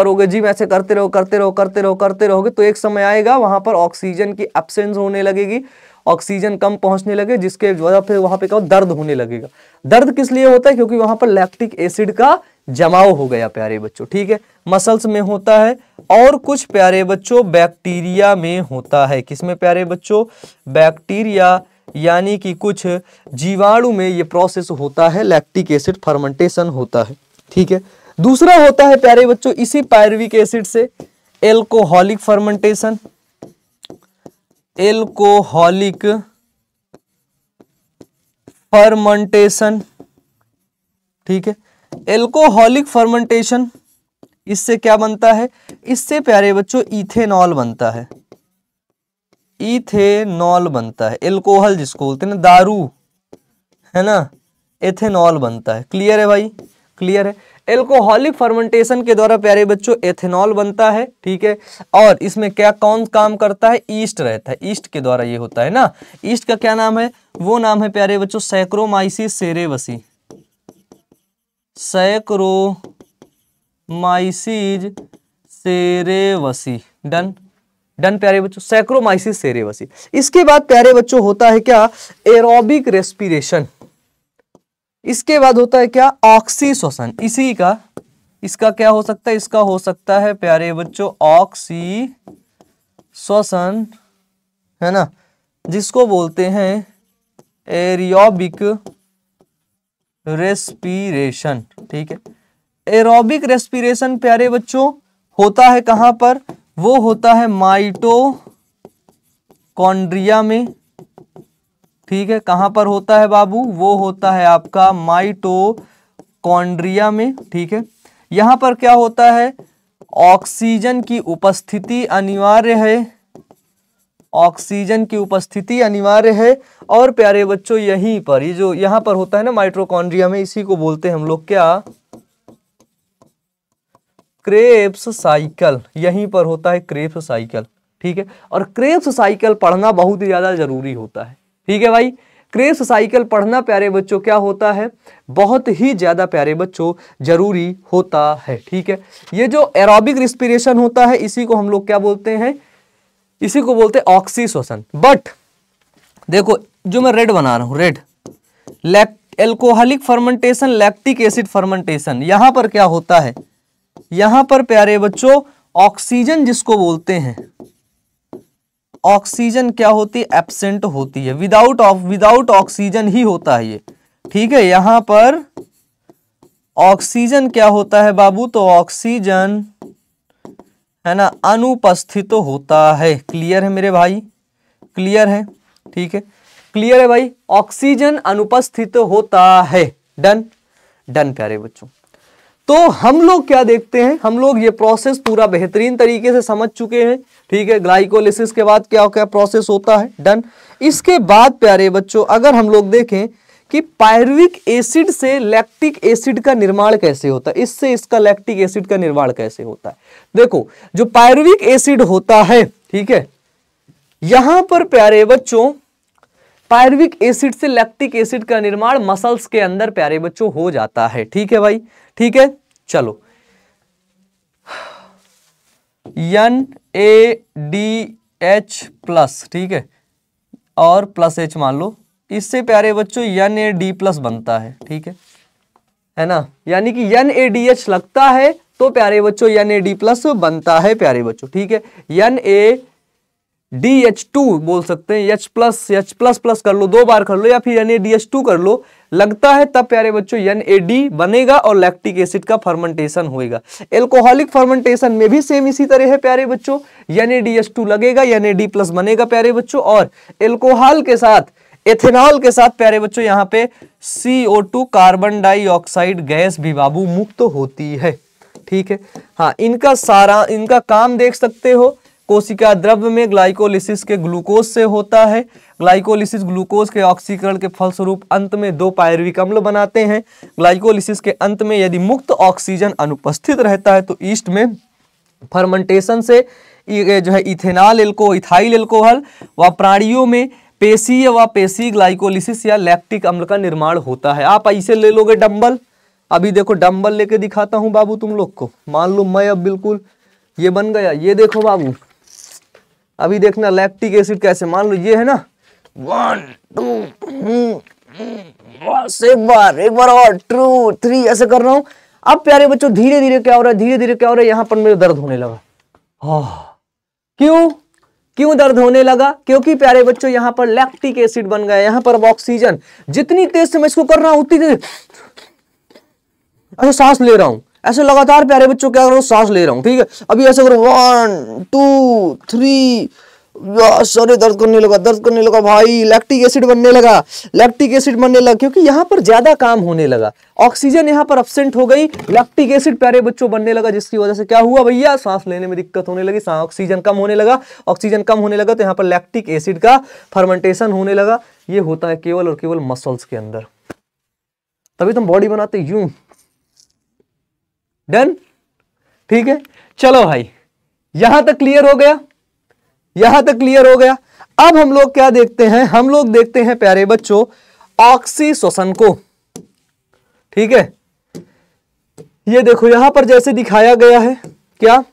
ऐसे करते रहोगे तो एक समय आएगा वहां पर ऑक्सीजन की एब्सेंस होने लगेगी, ऑक्सीजन कम पहुंचने लगे, जिसके वजह से वहां पे क्या दर्द होने लगेगा। दर्द किस लिए होता है, क्योंकि वहां पर लैक्टिक एसिड का जमाव हो गया प्यारे बच्चों। ठीक है, मसल्स में होता है और कुछ प्यारे बच्चों बैक्टीरिया में होता है। किसमें प्यारे बच्चों, बैक्टीरिया यानी कि कुछ जीवाणु में ये प्रोसेस होता है, लैक्टिक एसिड फर्मेंटेशन होता है। ठीक है, दूसरा होता है प्यारे बच्चों इसी पायरुविक एसिड से एल्कोहलिक फर्मेंटेशन। एल्कोहलिक फर्मेंटेशन, ठीक है, एल्कोहलिक फर्मेंटेशन, इससे क्या बनता है, इससे प्यारे बच्चों इथेनॉल बनता है। इथेनॉल बनता है, एल्कोहल जिसको बोलते हैं ना, दारू है ना, एथेनॉल बनता है। क्लियर है भाई, क्लियर है। एल्कोहलिक फर्मेंटेशन के द्वारा प्यारे बच्चों एथेनॉल बनता है। ठीक है, और इसमें क्या कौन काम करता है, ईस्ट रहता है, ईस्ट के द्वारा ये होता है ना। ईस्ट का क्या नाम है, वो नाम है प्यारे बच्चों सैक्रोमाइसिस सेरेवसी। सैक्रोमाइसिस सेरेवसी, डन डन प्यारे बच्चों, सैक्रोमाइसिस सेरेवसी। इसके बाद प्यारे बच्चों होता है क्या, एरोबिक रेस्पिरेशन। इसके बाद होता है क्या, ऑक्सीश्वसन। इसी का, इसका क्या हो सकता है, इसका हो सकता है प्यारे बच्चों ऑक्सीश्वसन, है ना, जिसको बोलते हैं एरोबिक रेस्पिरेशन। ठीक है, एरोबिक रेस्पिरेशन प्यारे बच्चों होता है कहां पर, वो होता है माइटोकॉन्ड्रिया में। ठीक है, कहां पर होता है बाबू, वो होता है आपका माइटोकॉन्ड्रिया में। ठीक है, यहां पर क्या होता है, ऑक्सीजन की उपस्थिति अनिवार्य है, ऑक्सीजन की उपस्थिति अनिवार्य है। और प्यारे बच्चों यहीं पर, ये जो यहां पर होता है ना माइटोकॉन्ड्रिया में, इसी को बोलते हैं हम लोग क्या, क्रेब्स साइकिल। यहीं पर होता है क्रेब्स साइकिल। ठीक है, और क्रेब्स साइकिल पढ़ना बहुत ही ज्यादा जरूरी होता है। ठीक है भाई, क्रेब्स साइकिल पढ़ना प्यारे बच्चों क्या होता है, बहुत ही ज्यादा प्यारे बच्चों जरूरी होता है। ठीक है, ये जो एरोबिक रेस्पिरेशन होता है इसी को हम लोग क्या बोलते हैं, इसी को बोलते हैं ऑक्सीश्वसन। बट देखो जो मैं रेड बना रहा हूं, red, alcoholic fermentation, lactic acid fermentation, यहां पर क्या होता है, यहां पर प्यारे बच्चों ऑक्सीजन जिसको बोलते हैं, ऑक्सीजन क्या होती है, एब्सेंट होती है, विदाउट ऑक्सीजन ही होता है ये। ठीक है, यहां पर ऑक्सीजन क्या होता है बाबू, तो ऑक्सीजन है ना अनुपस्थित होता है। क्लियर है मेरे भाई, क्लियर है, ठीक है, क्लियर है भाई, ऑक्सीजन अनुपस्थित होता है। डन डन प्यारे बच्चों। तो हम लोग क्या देखते हैं, हम लोग ये प्रोसेस पूरा बेहतरीन तरीके से समझ चुके हैं, ठीक है। ग्लाइकोलिसिस के बाद क्या क्या प्रोसेस होता है, डन। इसके बाद प्यारे बच्चों अगर हम लोग देखें कि पायरुविक एसिड से लैक्टिक एसिड का निर्माण कैसे होता है, इससे इसका लैक्टिक एसिड का निर्माण कैसे होता है। देखो जो पायरुविक एसिड होता है, ठीक है, यहां पर प्यारे बच्चों पायरुविक एसिड से लैक्टिक एसिड का निर्माण मसल्स के अंदर प्यारे बच्चों हो जाता है, ठीक है भाई, ठीक है। चलो NADH+, ठीक है, और प्लस H मान लो, इससे प्यारे बच्चों NAD+ बनता है, ठीक है ना। यानी कि NADH लगता है तो प्यारे बच्चों NAD+ बनता है प्यारे बच्चों, ठीक है। NADH2 बोल सकते हैं, H+ कर लो, 2 बार कर लो, या फिर NADH2 कर लो, लगता है तब प्यारे बच्चों NAD बनेगा और लैक्टिक एसिड का फर्मेंटेशन होएगा। एल्कोहलिक फर्मेंटेशन में भी सेम इसी तरह है प्यारे बच्चों, NADH2 लगेगा, NAD+ बनेगा प्यारे बच्चों, और एल्कोहल के साथ एथेनॉल के साथ प्यारे बच्चों यहाँ पे CO2 कार्बन डाइऑक्साइड गैस भी बाबू मुक्त होती है, ठीक है। हाँ, इनका काम देख सकते हो, कोशिका द्रव्य में ग्लाइकोलिसिस के ग्लूकोज से होता है। ग्लाइकोलिसिस ग्लूकोज के ऑक्सीकरण के फलस्वरूप अंत में 2 पायरुविक अम्ल बनाते हैं। ग्लाइकोलिसिस के अंत में यदि मुक्त ऑक्सीजन अनुपस्थित रहता है तो ईस्ट में फर्मेंटेशन से जो है इथेनॉल इथाइल एल्कोहल व प्राणियों में पेशीय व पेशी ग्लाइकोलिसिस या लैक्टिक अम्ल का निर्माण होता है। आप ऐसे ले लोगे डंबल, अभी देखो डंबल लेके दिखाता हूं बाबू तुम लोग को। मान लो मैं अब बिल्कुल ये बन गया, ये देखो बाबू, अभी देखना लैक्टिक एसिड कैसे, मान लो ये है ना, 1 2 बस एक बार और 2 3 ऐसे कर रहा हूं। अब प्यारे बच्चों धीरे धीरे क्या हो रहा है, धीरे धीरे क्या हो रहा है, यहां पर मेरे दर्द होने लगा। क्यों दर्द होने लगा, क्योंकि प्यारे बच्चों यहां पर लैक्टिक एसिड बन गया। यहां पर अब ऑक्सीजन जितनी तेज से मैं इसको कर रहा हूं उतनी तेज ऐसे सांस ले रहा हूं, ऐसे लगातार प्यारे बच्चों क्या कर रहा हूं, सांस ले रहा हूं, ठीक है। अभी ऐसे करो 1 2 3, अरे दर्द करने लगा भाई, लैक्टिक एसिड बनने लगा, क्योंकि यहाँ पर ज्यादा काम होने लगा, ऑक्सीजन यहाँ पर एब्सेंट हो गई, लैक्टिक एसिड प्यारे बच्चों बनने लगा, जिसकी वजह से क्या हुआ भैया, सांस लेने में दिक्कत होने लगी, ऑक्सीजन कम होने लगा तो यहाँ पर लैक्टिक एसिड का फर्मेंटेशन होने लगा। ये होता है केवल और केवल मसल्स के अंदर, तभी तुम बॉडी बनाते यूं। डन, ठीक है। चलो भाई यहां तक क्लियर हो गया, अब हम लोग क्या देखते हैं, हम लोग देखते हैं प्यारे बच्चों ऑक्सीश्वसन को, ठीक है। ये देखो यहां पर जैसे दिखाया गया है, क्या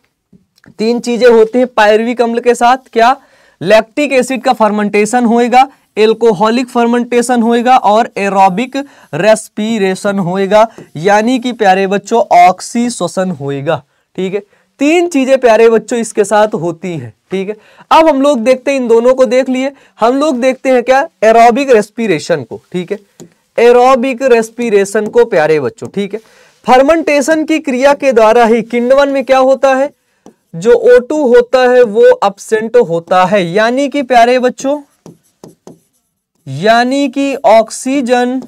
3 चीजें होती हैं पायरुविक अम्ल के साथ, क्या लैक्टिक एसिड का फर्मेंटेशन होएगा, एल्कोहलिक फर्मेंटेशन होएगा और एरोबिक रेस्पिरेशन होएगा, यानी कि प्यारे बच्चों ऑक्सीश्वसन होएगा, ठीक है। 3 चीजें प्यारे बच्चों इसके साथ होती हैं, ठीक है। अब हम लोग देखते हैं, इन दोनों को देख लिए, हम लोग देखते हैं क्या एरोबिक रेस्पिरेशन को, ठीक है। एरोबिक रेस्पिरेशन को प्यारे बच्चों, ठीक है। फर्मेंटेशन की क्रिया के द्वारा ही किण्वन में क्या होता है, जो O2 होता है वो एब्सेंट होता है, यानी कि प्यारे बच्चों ऑक्सीजन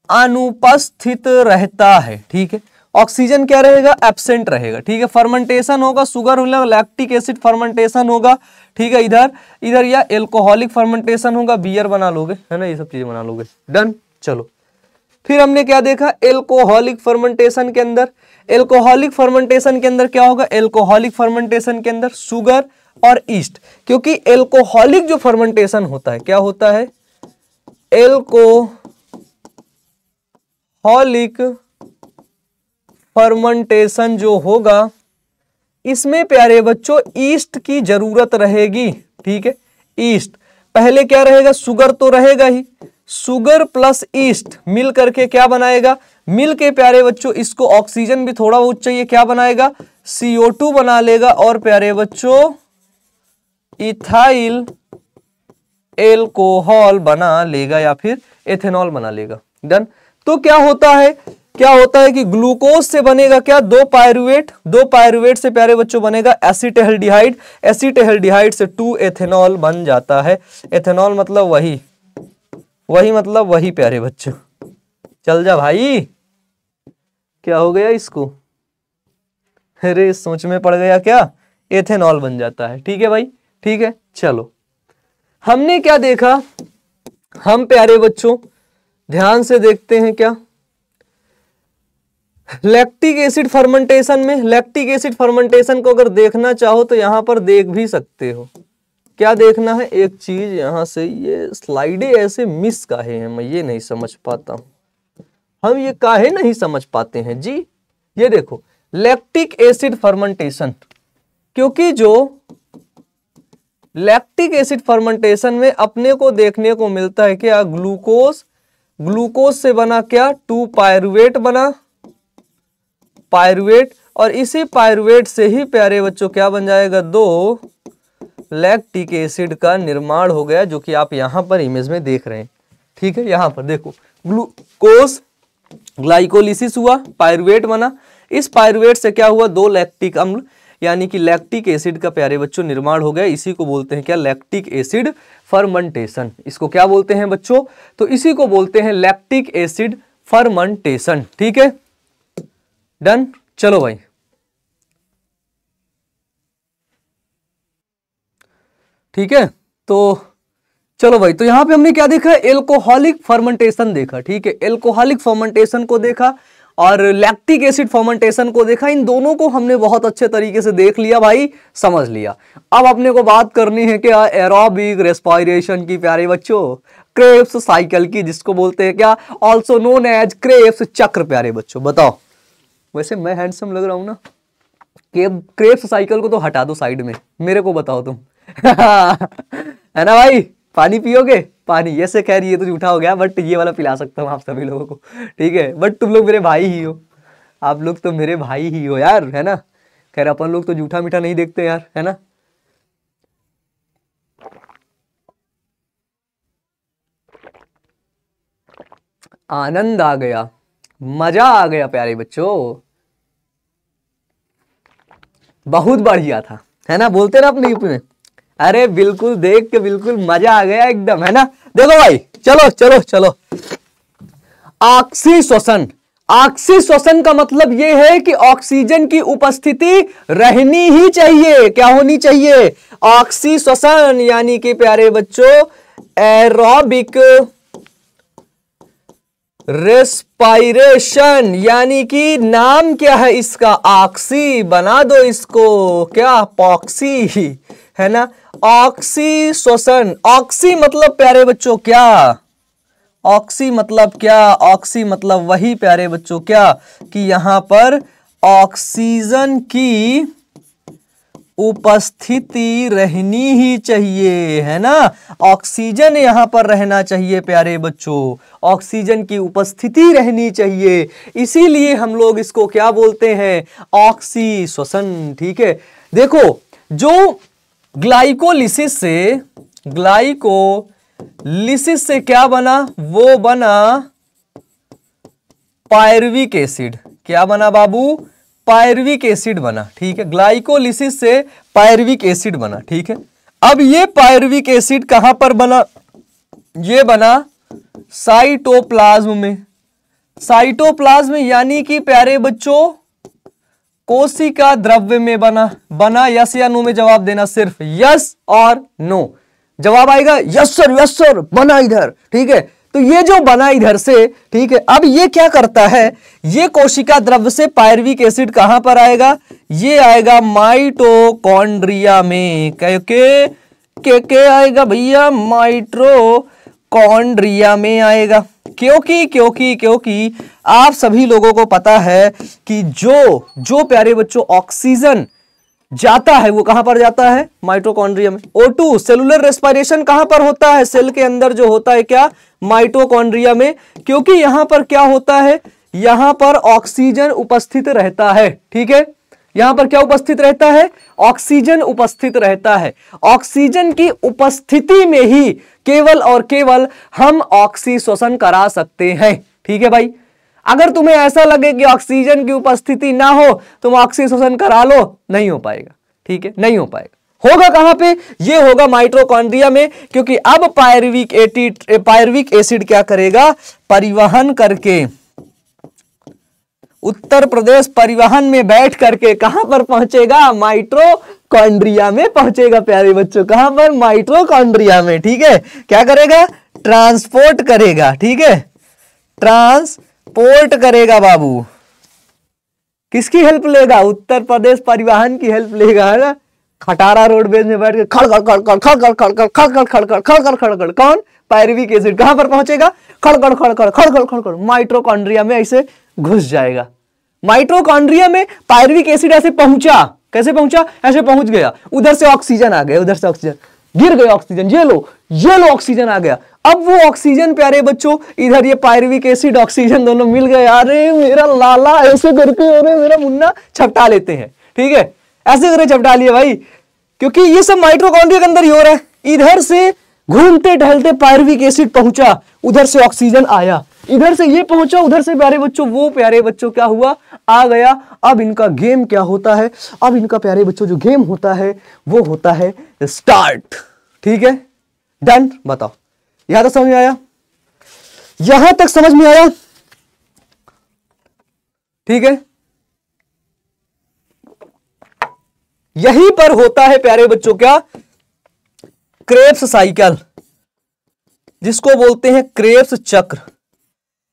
अनुपस्थित रहता है, ठीक है। ऑक्सीजन क्या रहेगा, एब्सेंट रहेगा, ठीक है। फर्मेंटेशन होगा, शुगर होगा, लैक्टिक एसिड फर्मेंटेशन होगा, ठीक है। इधर या एल्कोहलिक फर्मेंटेशन होगा, बियर बना लोगे, है ना, ये सब चीजें बना लोगे। डन। चलो फिर हमने क्या देखा, एल्कोहलिक फर्मेंटेशन के अंदर क्या होगा, एल्कोहलिक फर्मेंटेशन के अंदर शुगर और ईस्ट, क्योंकि एल्कोहलिक जो फर्मेंटेशन होता है, क्या होता है, एल्कोहलिक फर्मेंटेशन जो होगा इसमें प्यारे बच्चों ईस्ट की जरूरत रहेगी, ठीक है। ईस्ट पहले क्या रहेगा, शुगर तो रहेगा ही, शुगर प्लस ईस्ट मिल करके क्या बनाएगा, मिल के प्यारे बच्चों इसको ऑक्सीजन भी थोड़ा बहुत चाहिए, क्या बनाएगा, CO2 बना लेगा और प्यारे बच्चों इथाइल एल्कोहल बना लेगा या फिर एथेनॉल बना लेगा। डन। तो क्या होता है कि ग्लूकोज से बनेगा क्या, 2 पायरुवेट से प्यारे बच्चों बनेगा एसिटाल्डिहाइड से 2 एथेनॉल बन जाता है। एथेनॉल मतलब वही प्यारे बच्चों, चल जा भाई, क्या हो गया इसको, अरे सोच में पड़ गया क्या, एथेनॉल बन जाता है। ठीक है भाई, ठीक है। चलो हमने क्या देखा, हम प्यारे बच्चों ध्यान से देखते हैं क्या, लैक्टिक एसिड फर्मेंटेशन में, लैक्टिक एसिड फर्मेंटेशन को अगर देखना चाहो तो यहां पर देख भी सकते हो। क्या देखना है, एक चीज यहां से, ये स्लाइडें ऐसे मिस काहे हैं, मैं ये नहीं समझ पाता हूं, हम ये काहे नहीं समझ पाते हैं जी। ये देखो लैक्टिक एसिड फर्मेंटेशन, क्योंकि जो लैक्टिक एसिड फर्मेंटेशन में अपने को देखने को मिलता है क्या, ग्लूकोज, ग्लूकोज से बना क्या 2 पायरुवेट बना, पायरुवेट, और इसी पायरुवेट से ही प्यारे बच्चों क्या बन जाएगा, 2 लैक्टिक एसिड का निर्माण हो गया, जो कि आप यहां पर इमेज में देख रहे हैं। ठीक है, यहां पर देखो ग्लूकोज ग्लाइकोलिसिस हुआ, पायरुवेट बना, इस पायरुवेट से क्या हुआ, 2 लैक्टिक अम्ल यानी कि लैक्टिक एसिड का प्यारे बच्चों निर्माण हो गया। इसी को बोलते हैं क्या, लैक्टिक एसिड फर्मेंटेशन। इसको क्या बोलते हैं बच्चों, तो इसी को बोलते हैं लैक्टिक एसिड फर्मेंटेशन। ठीक है, डन। चलो भाई, ठीक है, तो चलो भाई, तो यहां पे हमने क्या देखा, एल्कोहलिक फर्मेंटेशन देखा। ठीक है, एल्कोहलिक फर्मेंटेशन को देखा और लैक्टिक एसिड फर्मेंटेशन को देखा। इन दोनों को हमने बहुत अच्छे तरीके से देख लिया भाई, समझ लिया। अब अपने को बात करनी है क्या, एरोबिक रेस्पिरेशन की प्यारे बच्चों, क्रेब्स साइकिल की, जिसको बोलते हैं क्या, ऑल्सो नोन एज क्रेब्स चक्र। प्यारे बच्चों बताओ, वैसे मैं हैंडसम लग रहा हूं ना, क्रेब्स साइकिल को तो हटा दो साइड में, मेरे को बताओ तुम है ना भाई, पानी पियोगे, पानी, ऐसे कह रही है तो झूठा हो गया, बट ये वाला पिला सकता हूँ आप सभी लोगों को। ठीक है, बट तुम लोग मेरे भाई ही हो, आप लोग तो मेरे भाई ही हो यार, है ना। खैर अपन लोग तो झूठा मीठा नहीं देखते यार, है ना। आनंद आ गया, मजा आ गया प्यारे बच्चों, बहुत बढ़िया था, है ना, बोलते ना अपने यूपी में। अरे बिल्कुल, देख के बिल्कुल मजा आ गया एकदम, है ना। देखो भाई, चलो चलो चलो, ऑक्सीश्वसन, ऑक्सीश्वसन का मतलब यह है कि ऑक्सीजन की उपस्थिति रहनी ही चाहिए। क्या होनी चाहिए, ऑक्सीश्वसन, यानी कि प्यारे बच्चों एरोबिक रेस्पिरेशन, यानी कि नाम क्या है इसका, ऑक्सी, बना दो इसको क्या, पॉक्सी, है ना। ऑक्सीश्वसन, ऑक्सी मतलब प्यारे बच्चों क्या, ऑक्सी मतलब क्या, ऑक्सी मतलब वही प्यारे बच्चों क्या, कि यहां पर ऑक्सीजन की उपस्थिति रहनी ही चाहिए, है ना। ऑक्सीजन यहां पर रहना चाहिए प्यारे बच्चों, ऑक्सीजन की उपस्थिति रहनी चाहिए, इसीलिए हम लोग इसको क्या बोलते हैं, ऑक्सीश्वसन। ठीक है, देखो जो ग्लाइकोलिसिस से क्या बना, वो बना पायरुविक एसिड। क्या बना बाबू, पायरुविक एसिड बना। ठीक है, ग्लाइकोलिसिस से पायरुविक एसिड बना। ठीक है, अब ये पायरुविक एसिड कहां पर बना, ये बना साइटोप्लाज्म में, साइटोप्लाज्म यानी कि प्यारे बच्चों कोशिका द्रव्य में बना। बना यस या नो में जवाब देना, सिर्फ यस और नो जवाब आएगा, यस सर बना इधर। ठीक है, तो ये जो बना इधर से, ठीक है, अब ये क्या करता है, ये कोशिका द्रव्य से पायरुविक एसिड कहां पर आएगा, ये आएगा माइटोकॉन्ड्रिया में। के आएगा भैया, माइटोकॉन्ड्रिया में आएगा। क्योंकि आप सभी लोगों को पता है कि जो प्यारे बच्चों ऑक्सीजन जाता है वो कहां पर जाता है, माइटोकॉन्ड्रिया में। O2 सेलुलर रेस्पिरेशन कहां पर होता है, सेल के अंदर जो होता है क्या, माइटोकॉन्ड्रिया में। क्योंकि यहां पर क्या होता है, यहां पर ऑक्सीजन उपस्थित रहता है। ठीक है, यहां पर क्या उपस्थित रहता है, ऑक्सीजन उपस्थित रहता है। ऑक्सीजन की उपस्थिति में ही केवल और केवल हम ऑक्सीश्वसन करा सकते हैं। ठीक है भाई, अगर तुम्हें ऐसा लगे कि ऑक्सीजन की उपस्थिति ना हो, तुम ऑक्सीश्वसन करा लो, नहीं हो पाएगा। ठीक है, नहीं हो पाएगा। होगा कहां पे, ये होगा माइटोकॉन्ड्रिया में, क्योंकि अब पायरुविक एसिड क्या करेगा, परिवहन करके उत्तर प्रदेश परिवहन में बैठ करके कहां पर पहुंचेगा? माइटोकॉन्ड्रिया में पहुंचेगा प्यारे बच्चों। कहां पर? माइटोकॉन्ड्रिया में। ठीक है, क्या करेगा? ट्रांसपोर्ट करेगा। ठीक है, ट्रांसपोर्ट करेगा बाबू। किसकी हेल्प लेगा? उत्तर प्रदेश परिवहन की हेल्प लेगा, है ना। खटारा रोडवेज में बैठ के खड़ खड़ खड़ खड़ खड़ खड़ खड़ खड़ खड़ खड़ खड़ खड़ खड़ खड़ खड़ खड़, कौन? पायरुविक एसिड कहां पर पहुंचेगा? खड़ खड़ खड़ खड़ खड़ खड़ खड़ खड़, माइटोकॉन्ड्रिया में ऐसे घुस जाएगा। माइटोकॉन्ड्रिया में पायरुविक एसिड ऐसे पहुंचा, कैसे पहुंचा? ऐसे पहुंच गया, उधर से ऑक्सीजन आ गया, उधर से ऑक्सीजन गिर गया, ऑक्सीजन ये लो ऑक्सीजन आ गया। अब वो ऑक्सीजन प्यारे बच्चों, इधर ये पायरुविक एसिड ऑक्सीजन दोनों मिल गए। अरे मेरा लाला ऐसे करके, अरे मेरा मुन्ना, छपटा लेते हैं। ठीक है, ऐसे करके छपटा लिए भाई, क्योंकि ये सब माइटोकॉन्ड्रिया के अंदर ही हो रहा है। इधर से घूमते टहलते पायरुविक एसिड पहुंचा, उधर से ऑक्सीजन आया, इधर से ये पहुंचा, उधर से प्यारे बच्चों वो प्यारे बच्चों क्या हुआ? आ गया। अब इनका गेम क्या होता है? अब इनका प्यारे बच्चों जो गेम होता है वो होता है स्टार्ट। ठीक है, डन। बताओ, यहां तक समझ में आया? यहां तक समझ में आया? ठीक है, यहीं पर होता है प्यारे बच्चों क्या? क्रेब्स साइकिल, जिसको बोलते हैं क्रेब्स चक्र।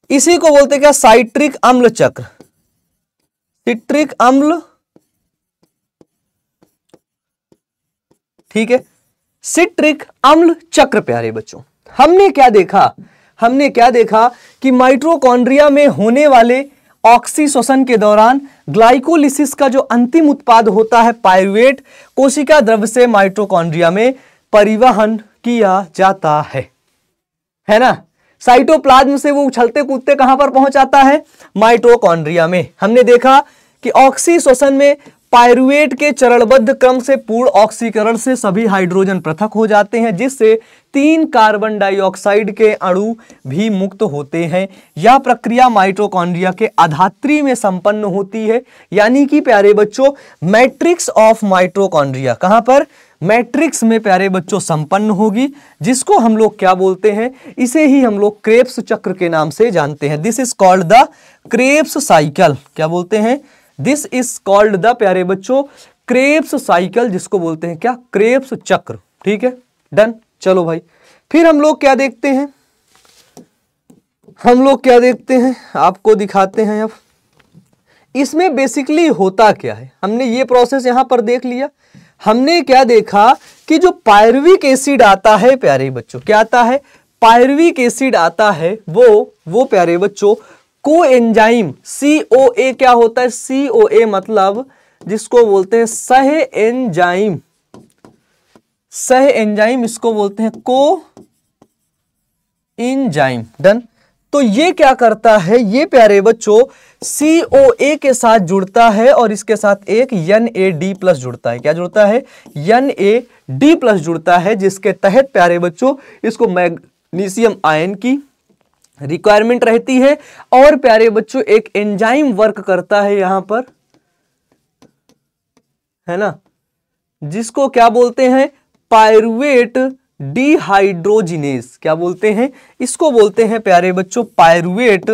इसी को बोलते हैं क्या? साइट्रिक अम्ल चक्र। सिट्रिक अम्ल, ठीक है, सिट्रिक अम्ल चक्र प्यारे बच्चों। हमने क्या देखा कि माइटोकॉन्ड्रिया में होने वाले ऑक्सीशोषण के दौरान ग्लाइकोलिसिस का जो अंतिम उत्पाद होता है पायरुवेट, कोशिका द्रव्य से माइटोकॉन्ड्रिया में परिवहन किया जाता है ना। साइटोप्लाज्म से वो उछलते कूदते कहां पर पहुंच जाता है? माइटोकॉन्ड्रिया में। हमने देखा कि ऑक्सीशोषण में पायरुवेट के चरणबद्ध क्रम से पूर्ण ऑक्सीकरण से सभी हाइड्रोजन पृथक हो जाते हैं, जिससे 3 कार्बन डाइऑक्साइड के अणु भी मुक्त होते हैं। यह प्रक्रिया माइटोकॉन्ड्रिया के अधात्री में संपन्न होती है, यानी कि प्यारे बच्चों मैट्रिक्स ऑफ माइटोकॉन्ड्रिया कहां पर? मैट्रिक्स में प्यारे बच्चों संपन्न होगी, जिसको हम लोग क्या बोलते हैं? इसे ही हम लोग क्रेब्स चक्र के नाम से जानते हैं। This is called the Krebs cycle. क्या बोलते हैं? दिस इज कॉल्ड द प्यारे बच्चों क्रेब्स साइकिल, जिसको बोलते हैं क्या? क्रेब्स चक्र। ठीक है, डन। चलो भाई, फिर हम लोग क्या देखते हैं? आपको दिखाते हैं। अब इसमें बेसिकली होता क्या है? हमने ये प्रोसेस यहां पर देख लिया। हमने क्या देखा कि जो पायरुविक एसिड आता है प्यारे बच्चों, क्या आता है? पायरुविक एसिड आता है, वो प्यारे बच्चों कोएंजाइम COA क्या होता है? COA मतलब जिसको बोलते हैं सह एंजाइम, इसको बोलते हैं कोएंजाइम। डन। तो ये क्या करता है? ये प्यारे बच्चों COA के साथ जुड़ता है और इसके साथ एक NAD+ जुड़ता है। क्या जुड़ता है? NAD+ जुड़ता है, जिसके तहत प्यारे बच्चों इसको मैग्नीशियम आयन की रिक्वायरमेंट रहती है। और प्यारे बच्चों एक एंजाइम वर्क करता है यहां पर, है ना, जिसको क्या बोलते हैं? Pyruvate dehydrogenase. क्या बोलते हैं? इसको बोलते हैं प्यारे बच्चों पायरुवेट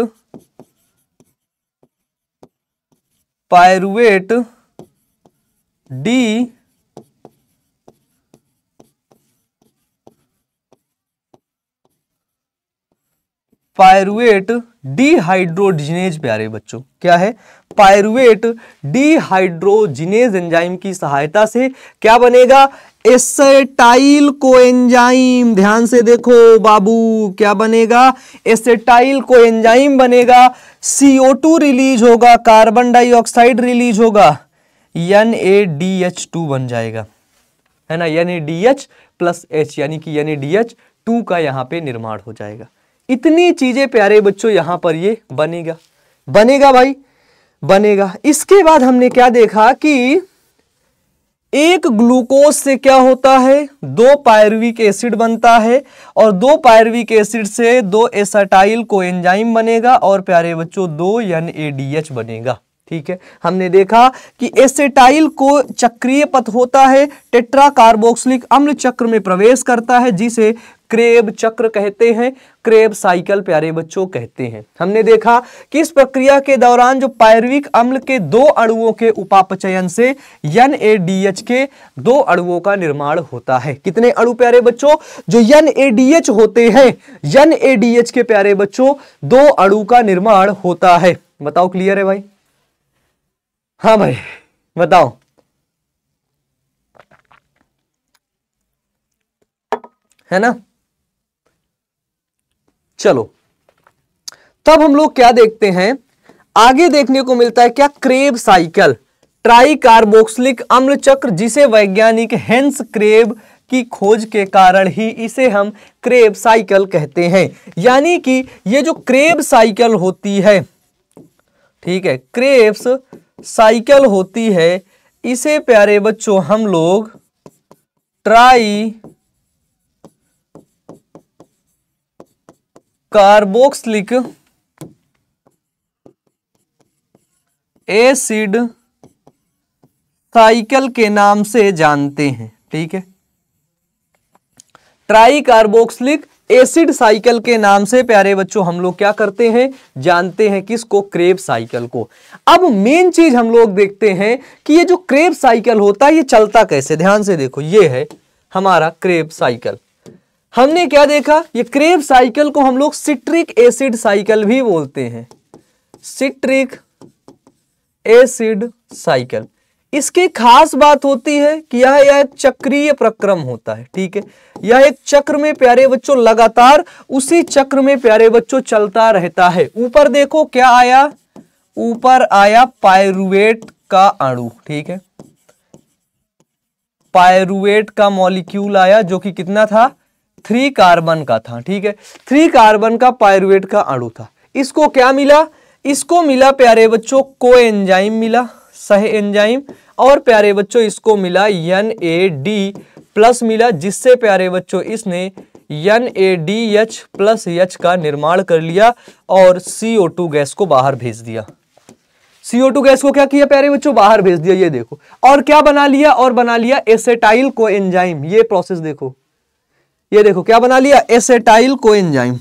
डिहाइड्रोजिनेज प्यारे बच्चों। क्या है? पायरुवेट डिहाइड्रोजिनेज एंजाइम की सहायता से क्या बनेगा? Acetyl coenzyme. ध्यान से देखो बाबू, क्या बनेगा? एसेटाइल कोएंजाइम बनेगा। CO2 रिलीज होगा, कार्बन डाइऑक्साइड रिलीज होगा, NADH2 बन जाएगा, है ना। NADH+H यानी कि NADH2 का यहां पे निर्माण हो जाएगा। इतनी चीजें प्यारे बच्चों यहां पर ये बनेगा भाई, बनेगा। इसके बाद हमने क्या देखा कि एक ग्लूकोज से क्या होता है? 2 पायरुविक एसिड बनता है और 2 पायरुविक एसिड से 2 एसिटाइल कोएंजाइम बनेगा और प्यारे बच्चों 2 NADH बनेगा। ठीक है, हमने देखा कि एसिटाइल को चक्रीय पथ होता है, टेट्रा कार्बोक्सिलिक अम्ल चक्र में प्रवेश करता है, जिसे क्रेब चक्र कहते हैं, क्रेब साइकिल प्यारे बच्चों कहते हैं। हमने देखा कि इस प्रक्रिया के दौरान जो पायरुविक अम्ल के 2 अणुओं के उपापचयन से NADH के 2 अणुओं का निर्माण होता है। कितने अणु प्यारे बच्चों? जो NADH होते हैं, NADH के प्यारे बच्चों 2 अणु का निर्माण होता है। बताओ क्लियर है भाई? हाँ भाई बताओ। है ना? चलो तब हम लोग क्या देखते हैं, आगे देखने को मिलता है क्या? क्रेब साइकिल, ट्राई कार्बोक्सिलिक अम्ल चक्र, जिसे वैज्ञानिक हेंस क्रेब की खोज के कारण ही इसे हम क्रेब साइकिल कहते हैं। यानी कि ये जो क्रेब साइकिल होती है, ठीक है, क्रेब्स साइकिल होती है, इसे प्यारे बच्चों हम लोग ट्राई कार्बोक्सिलिक एसिड साइकिल के नाम से जानते हैं। ठीक है, ट्राई कार्बोक्सिलिक एसिड साइकिल के नाम से प्यारे बच्चों हम लोग क्या करते हैं? जानते हैं किसको? क्रेब साइकिल को। अब मेन चीज हम लोग देखते हैं कि ये जो क्रेब साइकिल होता है ये चलता कैसे। ध्यान से देखो, ये है हमारा क्रेब साइकिल। हमने क्या देखा? ये क्रेब साइकिल को हम लोग सिट्रिक एसिड साइकिल भी बोलते हैं, सिट्रिक एसिड साइकिल। इसकी खास बात होती है कि यह एक चक्रीय प्रक्रम होता है। ठीक है, यह एक चक्र में प्यारे बच्चों लगातार उसी चक्र में प्यारे बच्चों चलता रहता है। ऊपर देखो क्या आया? ऊपर आया पायरुवेट का अणु। ठीक है, पायरुवेट का मॉलिक्यूल आया जो कि कितना था? 3 कार्बन का था। ठीक है, 3 कार्बन का पायरुवेट का अणु था। इसको क्या मिला? इसको मिला प्यारे बच्चों कोएंजाइम मिला, सह एंजाइम, और प्यारे बच्चों इसको मिला NAD+ मिला, जिससे प्यारे बच्चों इसने NADH+H का निर्माण कर लिया और CO2 गैस को बाहर भेज दिया। CO2 गैस को क्या किया प्यारे बच्चों? बाहर भेज दिया। ये देखो, और क्या बना लिया? और बना लिया एसेटाइल कोएंजाइम। ये प्रोसेस देखो, ये देखो क्या बना लिया? Acetyl coenzyme.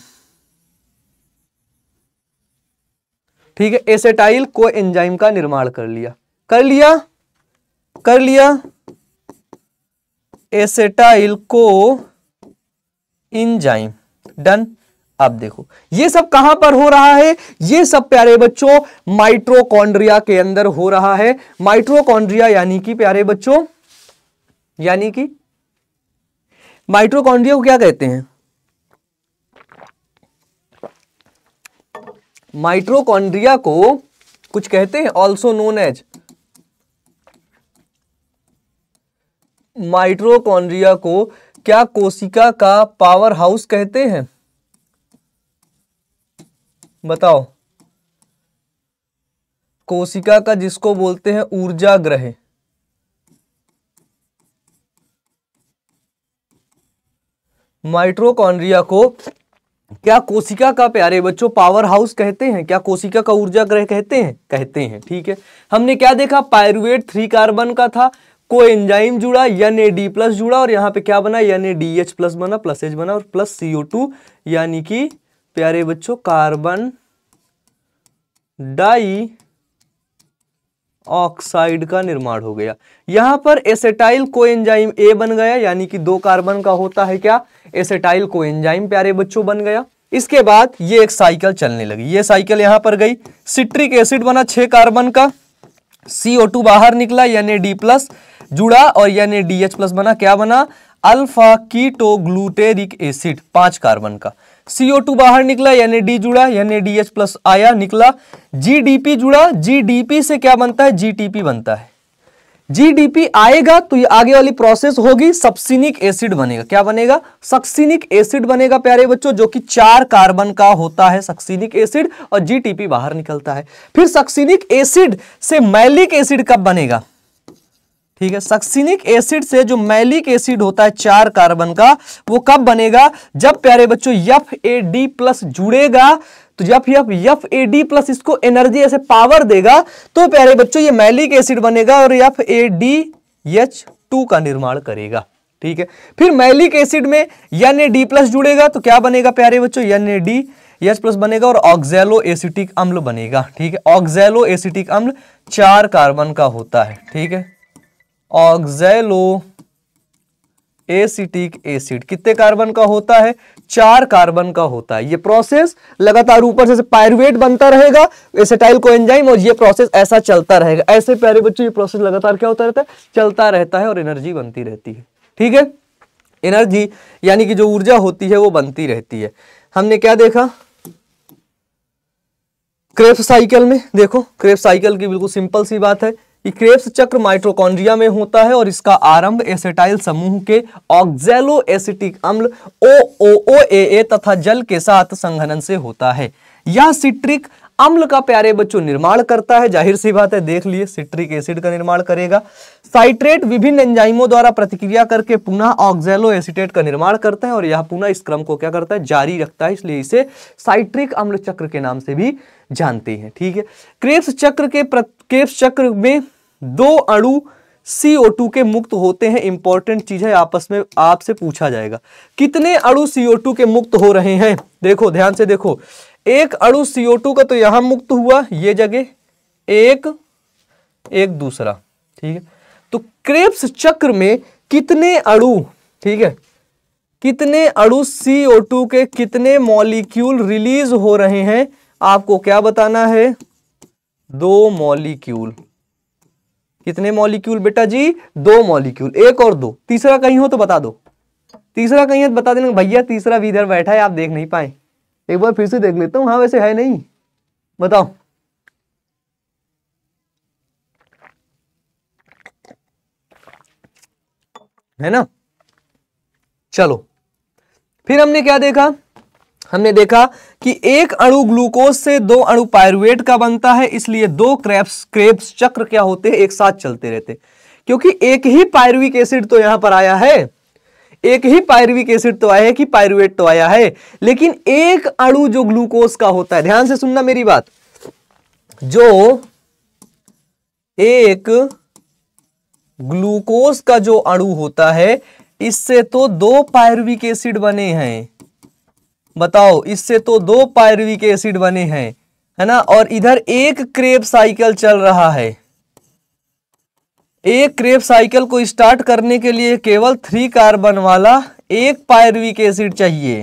ठीक है, एसेटाइल कोएंजाइम का निर्माण कर लिया, कर लिया एसेटाइल को एंजाइम। डन। अब देखो ये सब कहां पर हो रहा है? ये सब प्यारे बच्चों माइटोकॉन्ड्रिया के अंदर हो रहा है। माइटोकॉन्ड्रिया यानी कि प्यारे बच्चों, यानी कि माइटोकॉन्ड्रिया को क्या कहते हैं? माइटोकॉन्ड्रिया को कुछ कहते हैं, ऑल्सो नोन एज, माइटोकॉन्ड्रिया को क्या कोशिका का पावर हाउस कहते हैं? बताओ। कोशिका का जिसको बोलते हैं ऊर्जा ग्रह, माइटोकॉन्ड्रिया को क्या कोशिका का प्यारे बच्चों पावर हाउस कहते हैं? क्या कोशिका का ऊर्जा ग्रह कहते हैं? कहते हैं। ठीक है, हमने क्या देखा? पायरुवेट 3 कार्बन का था, कोएंजाइम जुड़ा, NAD+ जुड़ा, और यहां पे क्या बना? NADH+ बना, +H बना, और प्लस CO2 यानी कि प्यारे बच्चों कार्बन डाई ऑक्साइड का निर्माण हो गया। यहां पर एसेटाइल कोएंजाइम A बन गया, यानी कि 2 कार्बन का होता है क्या? एसेटाइल कोएंजाइम प्यारे बच्चों बन गया। इसके बाद ये एक साइकिल चलने लगी। ये साइकिल यहां पर गई, सिट्रिक एसिड बना 6 कार्बन का, CO2 बाहर निकला, NAD+ जुड़ा और NADH+ बना, क्या बना? अल्फा कीटोग्लूटेरिक एसिड 5 कार्बन का। CO2 बाहर निकला, NAD जुड़ा, NADH+ आया निकला, GDP जुड़ा, GDP से क्या बनता है? GTP बनता है। GDP आएगा तो ये आगे वाली प्रोसेस होगी, सक्सिनिक एसिड बनेगा। क्या बनेगा? सक्सिनिक एसिड बनेगा प्यारे बच्चों, जो कि 4 कार्बन का होता है सक्सिनिक एसिड, और GTP बाहर निकलता है। फिर सक्सिनिक एसिड से मैलिक एसिड कब बनेगा? ठीक है, सक्सिनिक एसिड से जो मैलिक एसिड होता है 4 कार्बन का, वो कब बनेगा? जब प्यारे बच्चों FAD+ जुड़ेगा, तो जब FAD+ इसको एनर्जी ऐसे पावर देगा तो प्यारे बच्चों ये मैलिक एसिड बनेगा और FADH2 का निर्माण करेगा। ठीक है। फिर मैलिक एसिड में Na+ जुड़ेगा तो क्या बनेगा प्यारे बच्चों, NaDH+ बनेगा और ऑक्सैलो एसिटिक अम्ल बनेगा, ठीक है। ऑक्सैलो एसिटिक अम्ल 4 कार्बन का होता है, ठीक है। ऑक्सैलो एसिटिक एसिड कितने कार्बन का होता है, 4 कार्बन का होता है। ये प्रोसेस लगातार ऊपर से पायरुवेट बनता रहेगा, एसिटाइल कोएंजाइम, और ये प्रोसेस ऐसा चलता रहेगा। ऐसे प्यारे बच्चों ये प्रोसेस लगातार क्या होता रहता है, चलता रहता है और एनर्जी बनती रहती है, ठीक है। एनर्जी यानी कि जो ऊर्जा होती है वो बनती रहती है। हमने क्या देखा क्रेब्स साइकिल में, देखो क्रेब्स साइकिल की बिल्कुल सिंपल सी बात है कि क्रेब्स चक्र माइटोकॉन्ड्रिया में होता है और इसका आरंभ एसिटाइल समूह के ऑक्सैलो एसिटिक अम्ल OOA तथा जल के साथ संघनन से होता है। यह सिट्रिक अम्ल का प्यारे बच्चों निर्माण करता है, जाहिर सी बात है, देख लिए सिट्रिक एसिड का निर्माण करेगा। साइट्रेट विभिन्न एंजाइमों द्वारा प्रतिक्रिया करके पुनः ऑक्सैलो एसीटेट का निर्माण करता है और यह पुनः इस क्रम को क्या करता है, जारी रखता है, इसलिए इसे साइट्रिक अम्ल चक्र के नाम से भी जानते हैं, ठीक है। क्रेब्स चक्र में 2 अणु CO2 के मुक्त होते हैं। इंपॉर्टेंट चीज है, आपस में आपसे पूछा जाएगा कितने अणु CO2 के मुक्त हो रहे हैं। देखो ध्यान से देखो, एक अणु CO2 का तो यहां मुक्त हुआ, ये जगह एक दूसरा, ठीक है। तो क्रेब्स चक्र में कितने अणु, ठीक है, कितने अणु CO2 के कितने मॉलिक्यूल रिलीज हो रहे हैं, आपको क्या बताना है, 2 मॉलिक्यूल। कितने मॉलिक्यूल बेटा जी, 2 मॉलिक्यूल, 1 और 2। तीसरा कहीं हो तो बता दो, तीसरा कहीं है तो बता देना भैया, तीसरा भी इधर बैठा है, आप देख नहीं पाए, एक बार फिर से देख लेता हूं। हाँ वैसे है नहीं, बताओ। है ना, चलो फिर हमने क्या देखा, हमने देखा कि एक अणु ग्लूकोज से 2 अणु पायरुवेट का बनता है, इसलिए 2 क्रेब्स चक्र क्या होते हैं, एक साथ चलते रहते, क्योंकि एक ही पायरुविक एसिड तो यहां पर आया है, एक ही पायरुविक एसिड तो आया है कि पायरुवेट तो आया है, लेकिन एक अणु जो ग्लूकोज का होता है, ध्यान से सुनना मेरी बात, जो एक ग्लूकोज का जो अणु होता है इससे तो 2 पायरुविक एसिड बने हैं, बताओ, इससे तो 2 पायरुविक एसिड बने हैं, है ना, और इधर एक क्रेब्स साइकिल चल रहा है। एक क्रेब्स साइकिल को स्टार्ट करने के लिए केवल 3 कार्बन वाला एक पायरुविक एसिड चाहिए,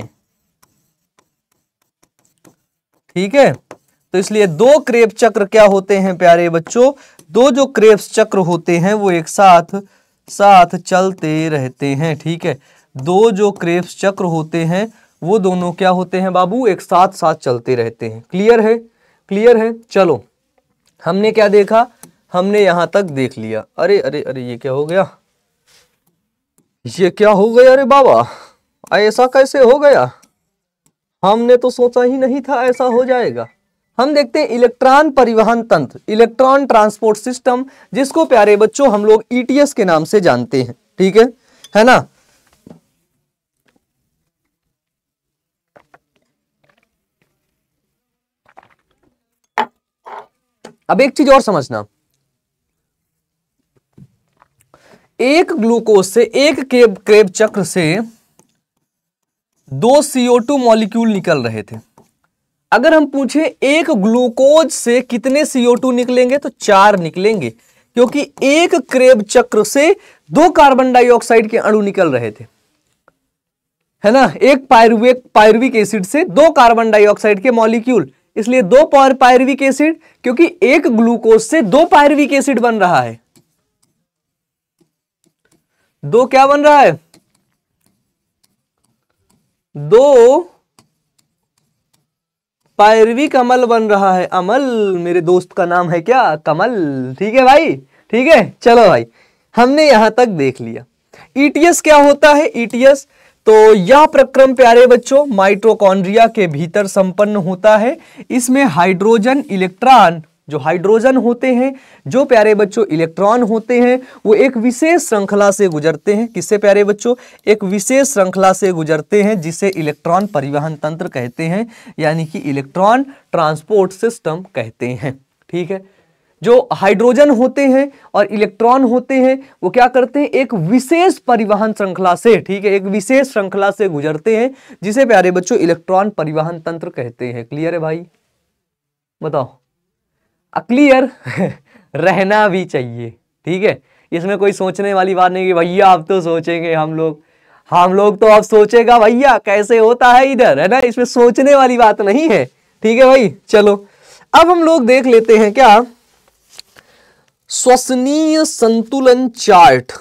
ठीक है। तो इसलिए 2 क्रेब्स चक्र क्या होते हैं प्यारे बच्चों, 2 जो क्रेब्स चक्र होते हैं वो एक साथ चलते रहते हैं, ठीक है। 2 जो क्रेब्स चक्र होते हैं वो दोनों क्या होते हैं बाबू, एक साथ चलते रहते हैं। क्लियर है, क्लियर है। चलो हमने क्या देखा, हमने यहां तक देख लिया। अरे अरे अरे ये क्या हो गया, ये क्या हो गया, अरे बाबा ऐसा कैसे हो गया, हमने तो सोचा ही नहीं था ऐसा हो जाएगा। हम देखते हैं इलेक्ट्रॉन परिवहन तंत्र, इलेक्ट्रॉन ट्रांसपोर्ट सिस्टम, जिसको प्यारे बच्चों हम लोग ETS के नाम से जानते हैं, ठीक है ना। अब एक चीज और समझना, एक ग्लूकोज से, एक क्रेब चक्र से 2 CO2 मॉलिक्यूल निकल रहे थे। अगर हम पूछे एक ग्लूकोज से कितने CO2 निकलेंगे तो 4 निकलेंगे, क्योंकि एक क्रेब चक्र से 2 कार्बन डाइऑक्साइड के अणु निकल रहे थे, है ना। एक पायरुविक एसिड से 2 कार्बन डाइऑक्साइड के मॉलिक्यूल, इसलिए 2 पायरुविक एसिड, क्योंकि एक ग्लूकोज से 2 पायरुविक एसिड बन रहा है। 2 क्या बन रहा है, 2 पायरुविक अम्ल बन रहा है। अमल मेरे दोस्त का नाम है क्या, कमल, ठीक है भाई, ठीक है। चलो भाई हमने यहां तक देख लिया। ETS क्या होता है, ETS तो यह प्रक्रम प्यारे बच्चों माइटोकॉन्ड्रिया के भीतर संपन्न होता है। इसमें हाइड्रोजन इलेक्ट्रॉन, जो हाइड्रोजन होते हैं, जो प्यारे बच्चों इलेक्ट्रॉन होते हैं, वो एक विशेष श्रृंखला से गुजरते हैं। किससे प्यारे बच्चों, एक विशेष श्रृंखला से गुजरते हैं जिसे इलेक्ट्रॉन परिवहन तंत्र कहते हैं, यानी कि इलेक्ट्रॉन ट्रांसपोर्ट सिस्टम कहते हैं, ठीक है। जो हाइड्रोजन होते हैं और इलेक्ट्रॉन होते हैं वो क्या करते हैं, एक विशेष परिवहन श्रृंखला से, ठीक है, एक विशेष श्रृंखला से गुजरते हैं जिसे प्यारे बच्चों इलेक्ट्रॉन परिवहन तंत्र कहते हैं। क्लियर है भाई? बताओ। क्लियर रहना भी चाहिए, ठीक है, इसमें कोई सोचने वाली बात नहीं कि भैया अब तो सोचेंगे हम लोग तो अब सोचेगा भैया कैसे होता है इधर, है ना, इसमें सोचने वाली बात नहीं है, ठीक है भाई। चलो अब हम लोग देख लेते हैं क्या, श्वसनीय संतुलन चार्ट।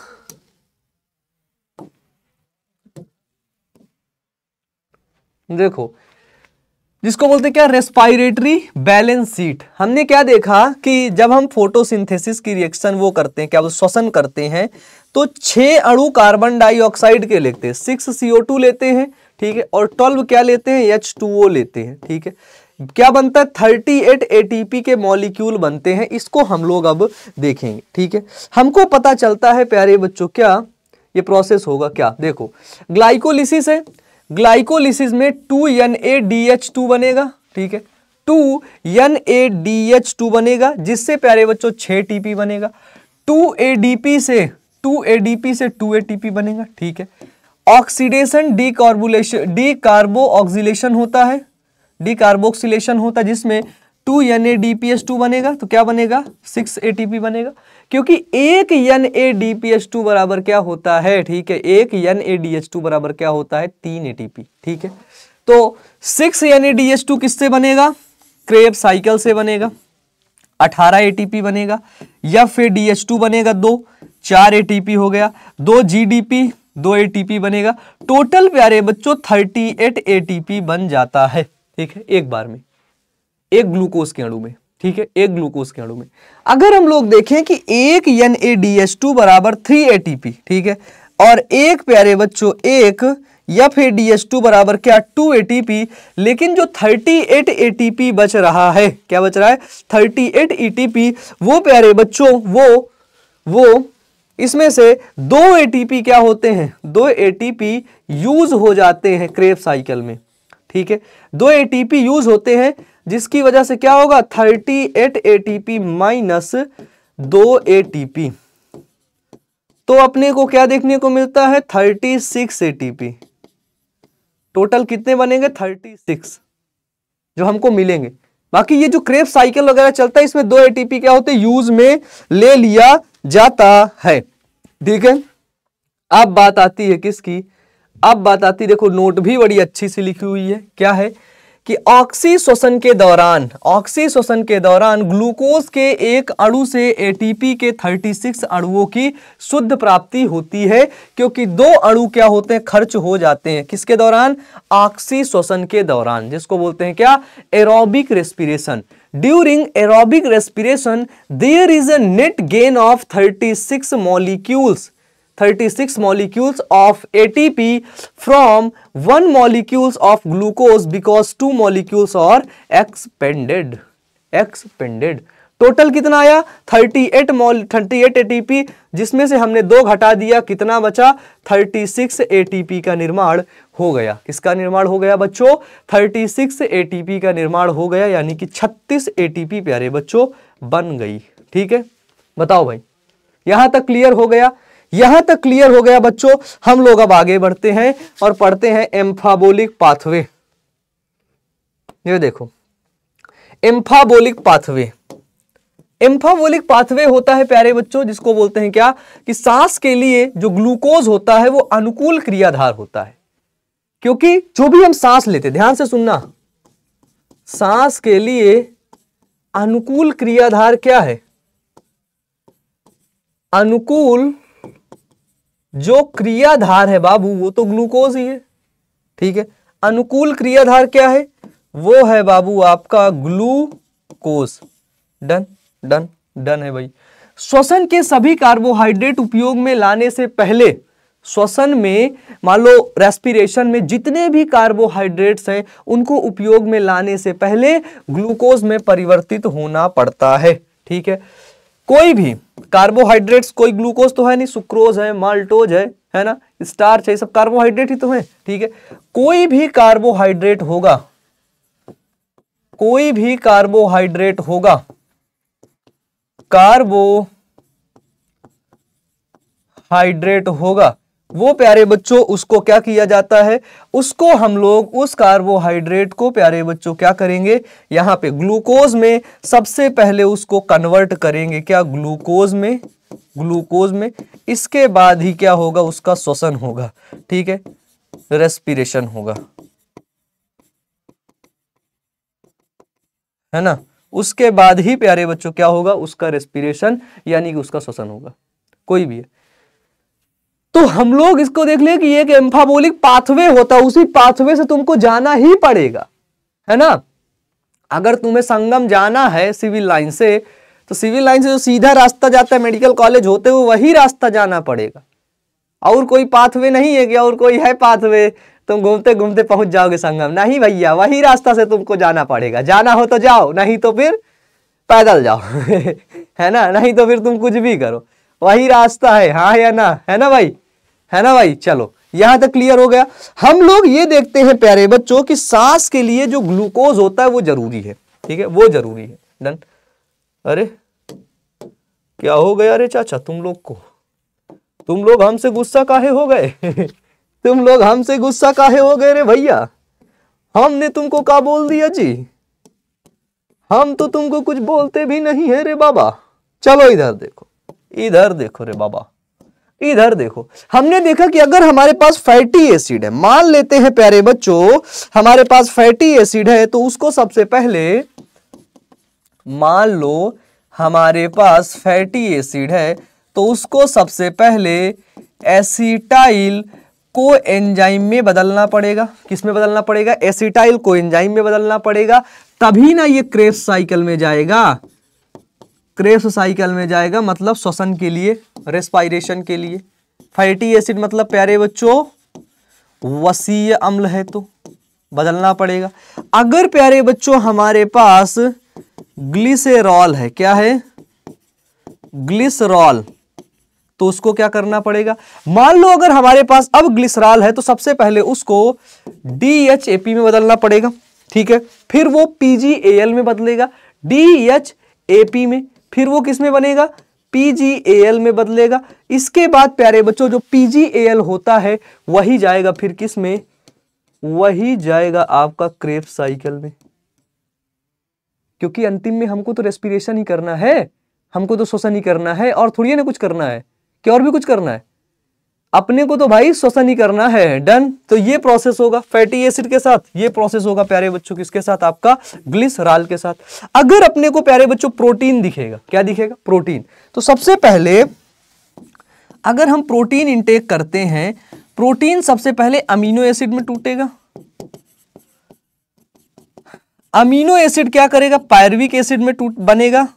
देखो जिसको बोलते हैं क्या, रेस्पिरेटरी बैलेंस शीट। हमने क्या देखा कि जब हम फोटोसिंथेसिस की रिएक्शन वो करते हैं, क्या वो श्वसन करते हैं, तो 6 अणु कार्बन डाइऑक्साइड के लेते हैं, 6 CO2 लेते हैं, ठीक है, और 12 क्या लेते हैं, H2O लेते हैं, ठीक है। क्या बनता है, 38 ATP के मॉलिक्यूल बनते हैं। इसको हम लोग अब देखेंगे, ठीक है। हमको पता चलता है प्यारे बच्चों क्या ये प्रोसेस होगा, क्या देखो, ग्लाइकोलिसिस है, ग्लाइकोलिसिस में 2NADH2 बनेगा, ठीक है, 2NADH2 बनेगा, जिससे प्यारे बच्चों 6 TP बनेगा। 2ADP से 2 ATP बनेगा, ठीक है। ऑक्सीडेशन डीकार्बोक्सिलेशन होता है, डीकार्बोक्सिलेशन होता है, जिसमें 2NADPH2 बनेगा, तो क्या बनेगा, 6 ATP बनेगा, क्योंकि एक NADPH2 बराबर क्या होता है, ठीक है, एक NADH2 बराबर क्या होता है, 3 ATP, ठीक है। तो 6 NADH2 किससे बनेगा, क्रेब्स साइकिल से बनेगा, 18 ATP बनेगा, या फिर DH2 बनेगा 2, 4 ATP हो गया, 2 GDP 2 ATP बनेगा, टोटल प्यारे बच्चों 38 ATP बन जाता है, ठीक है, एक बार में, एक ग्लूकोज के अणु में, ठीक है, एक ग्लूकोज के अणु में। अगर हम लोग देखें कि एक NADH2 बराबर 3 ATP, ठीक है, और एक प्यारे बच्चों एक या फिर DH2 बराबर क्या, 2 ATP, लेकिन जो 38 ATP बच रहा है, क्या बच रहा है, 38 ATP, वो प्यारे बच्चों वो इसमें से 2 ATP क्या होते हैं, 2 ATP यूज हो जाते हैं क्रेब्स साइकिल में, ठीक है, 2 ATP यूज होते हैं, जिसकी वजह से क्या होगा, 38 ATP माइनस 2 ATP, तो अपने को क्या देखने को मिलता है, 36 ATP। टोटल कितने बनेंगे, 36 जो हमको मिलेंगे। बाकी ये जो क्रेब्स साइकिल वगैरह चलता है, इसमें 2 ATP क्या होते हैं, यूज में ले लिया जाता है, ठीक है। अब बात आती है किसकी, अब बात आती है, देखो नोट भी बड़ी अच्छी सी लिखी हुई है, क्या है कि ऑक्सीश्वसन के दौरान ग्लूकोज के एक अणु से ATP के 36 अणुओं की शुद्ध प्राप्ति होती है, क्योंकि 2 अणु क्या होते हैं, खर्च हो जाते हैं, किसके दौरान, ऑक्सीश्वसन के दौरान, जिसको बोलते हैं क्या, aerobic respiration. During aerobic respiration there is a net gain of 36 molecules of ATP from 1 molecules of glucose because 2 molecules are expended। Total कितना आया, 38 ATP, जिसमें से हमने 2 घटा दिया, कितना बचा, 36 ATP का निर्माण हो गया। किसका निर्माण हो गया बच्चों, 36 ATP का निर्माण हो गया, यानी कि 36 ATP प्यारे बच्चों बन गई, ठीक है। बताओ भाई, यहां तक क्लियर हो गया, यहां तक क्लियर हो गया बच्चों। हम लोग अब आगे बढ़ते हैं और पढ़ते हैं एम्फाबोलिक पाथवे। ये देखो एम्फाबोलिक पाथवे होता है प्यारे बच्चों, जिसको बोलते हैं क्या, कि सांस के लिए जो ग्लूकोज होता है वो अनुकूल क्रियाधार होता है, क्योंकि जो भी हम सांस लेते, ध्यान से सुनना, सांस के लिए अनुकूल क्रियाधार क्या है, अनुकूल जो क्रियाधार है बाबू वो तो ग्लूकोज ही है, ठीक है। अनुकूल क्रियाधार क्या है, वो है बाबू आपका ग्लूकोज। डन डन डन है भाई। श्वसन के सभी कार्बोहाइड्रेट उपयोग में लाने से पहले, श्वसन में मान लो रेस्पिरेशन में जितने भी कार्बोहाइड्रेट्स हैं उनको उपयोग में लाने से पहले ग्लूकोज में परिवर्तित होना पड़ता है, ठीक है। कोई भी कार्बोहाइड्रेट्स, कोई ग्लूकोज तो है नहीं, सुक्रोज है, माल्टोज है ना, स्टार्च है, सब कार्बोहाइड्रेट ही तो है, ठीक है। कोई भी कार्बोहाइड्रेट होगा कार्बोहाइड्रेट होगा, वो प्यारे बच्चों उसको क्या किया जाता है, उसको हम लोग उस कार्बोहाइड्रेट को प्यारे बच्चों क्या करेंगे, यहाँ पे ग्लूकोज में सबसे पहले उसको कन्वर्ट करेंगे, क्या ग्लूकोज में। इसके बाद ही क्या होगा, उसका श्वसन होगा, ठीक है, रेस्पिरेशन होगा, है ना। उसके बाद ही प्यारे बच्चों क्या होगा, उसका रेस्पिरेशन यानी कि उसका श्वसन होगा, कोई भी है। तो हम लोग इसको देख ले कि एक एम्फाबोलिक पाथवे होता है, उसी पाथवे से तुमको जाना ही पड़ेगा, है ना। अगर तुम्हें संगम जाना है सिविल लाइन से, तो सिविल लाइन से जो सीधा रास्ता जाता है मेडिकल कॉलेज होते हुए, वही रास्ता जाना पड़ेगा, और कोई पाथवे नहीं है कि और कोई है पाथवे तुम घूमते घूमते पहुंच जाओगे संगम, नहीं भैया, वही रास्ता से तुमको जाना पड़ेगा। जाना हो तो जाओ, नहीं तो फिर पैदल जाओ है ना, नहीं तो फिर तुम कुछ भी करो, वही रास्ता है, हाँ या ना, है ना भाई, है ना भाई। चलो यहां तक क्लियर हो गया। हम लोग ये देखते हैं प्यारे बच्चों कि सांस के लिए जो ग्लूकोज होता है वो जरूरी है, ठीक है, वो जरूरी है। डन। अरे क्या हो गया अरे चाचा, तुम लोग हमसे गुस्सा काहे हो गए तुम लोग हमसे गुस्सा काहे हो गए रे भैया, हमने तुमको क्या बोल दिया जी, हम तो तुमको कुछ बोलते भी नहीं है रे बाबा। चलो इधर देखो, इधर देखो रे बाबा, इधर देखो। हमने देखा कि अगर हमारे पास फैटी एसिड है, मान लेते हैं प्यारे बच्चों हमारे पास फैटी एसिड है, तो उसको सबसे पहले, मान लो हमारे पास फैटी एसिड है, तो उसको सबसे पहले एसिटाइल को एंजाइम में बदलना पड़ेगा। किस में बदलना पड़ेगा, एसिटाइल को एंजाइम में बदलना पड़ेगा, तभी ना ये क्रेब्स साइकिल में जाएगा, क्रेब्स साइकिल में जाएगा, मतलब श्वसन के लिए, रेस्पिरेशन के लिए। फैटी एसिड मतलब प्यारे बच्चों वसीय अम्ल है, तो बदलना पड़ेगा। अगर प्यारे बच्चों हमारे पास ग्लिसरॉल है, क्या है, ग्लिसरॉल, तो उसको क्या करना पड़ेगा, मान लो अगर हमारे पास अब ग्लिसरॉल है, तो सबसे पहले उसको DHAP में बदलना पड़ेगा, ठीक है, फिर वो PgAl में बदलेगा, DHAP में, फिर वो किस में बनेगा, PgAl में बदलेगा। इसके बाद प्यारे बच्चों जो PgAl होता है वही जाएगा फिर किस में, वही जाएगा आपका क्रेब्स साइकिल में, क्योंकि अंतिम में हमको तो रेस्पिरेशन ही करना है, हमको तो श्वसन ही करना है, और थोड़ी ना कुछ करना है, क्या और भी कुछ करना है, अपने को तो भाई श्वसन ही करना है। डन। तो ये प्रोसेस होगा फैटी एसिड के साथ, ये प्रोसेस होगा प्यारे बच्चों किसके साथ, आपका ग्लिसरॉल के साथ। अगर अपने को प्यारे बच्चों प्रोटीन दिखेगा, क्या दिखेगा, प्रोटीन, तो सबसे पहले अगर हम प्रोटीन इंटेक करते हैं, प्रोटीन सबसे पहले अमीनो एसिड में टूटेगा, अमीनो एसिड क्या करेगा, पायरुविक एसिड में बनेगा,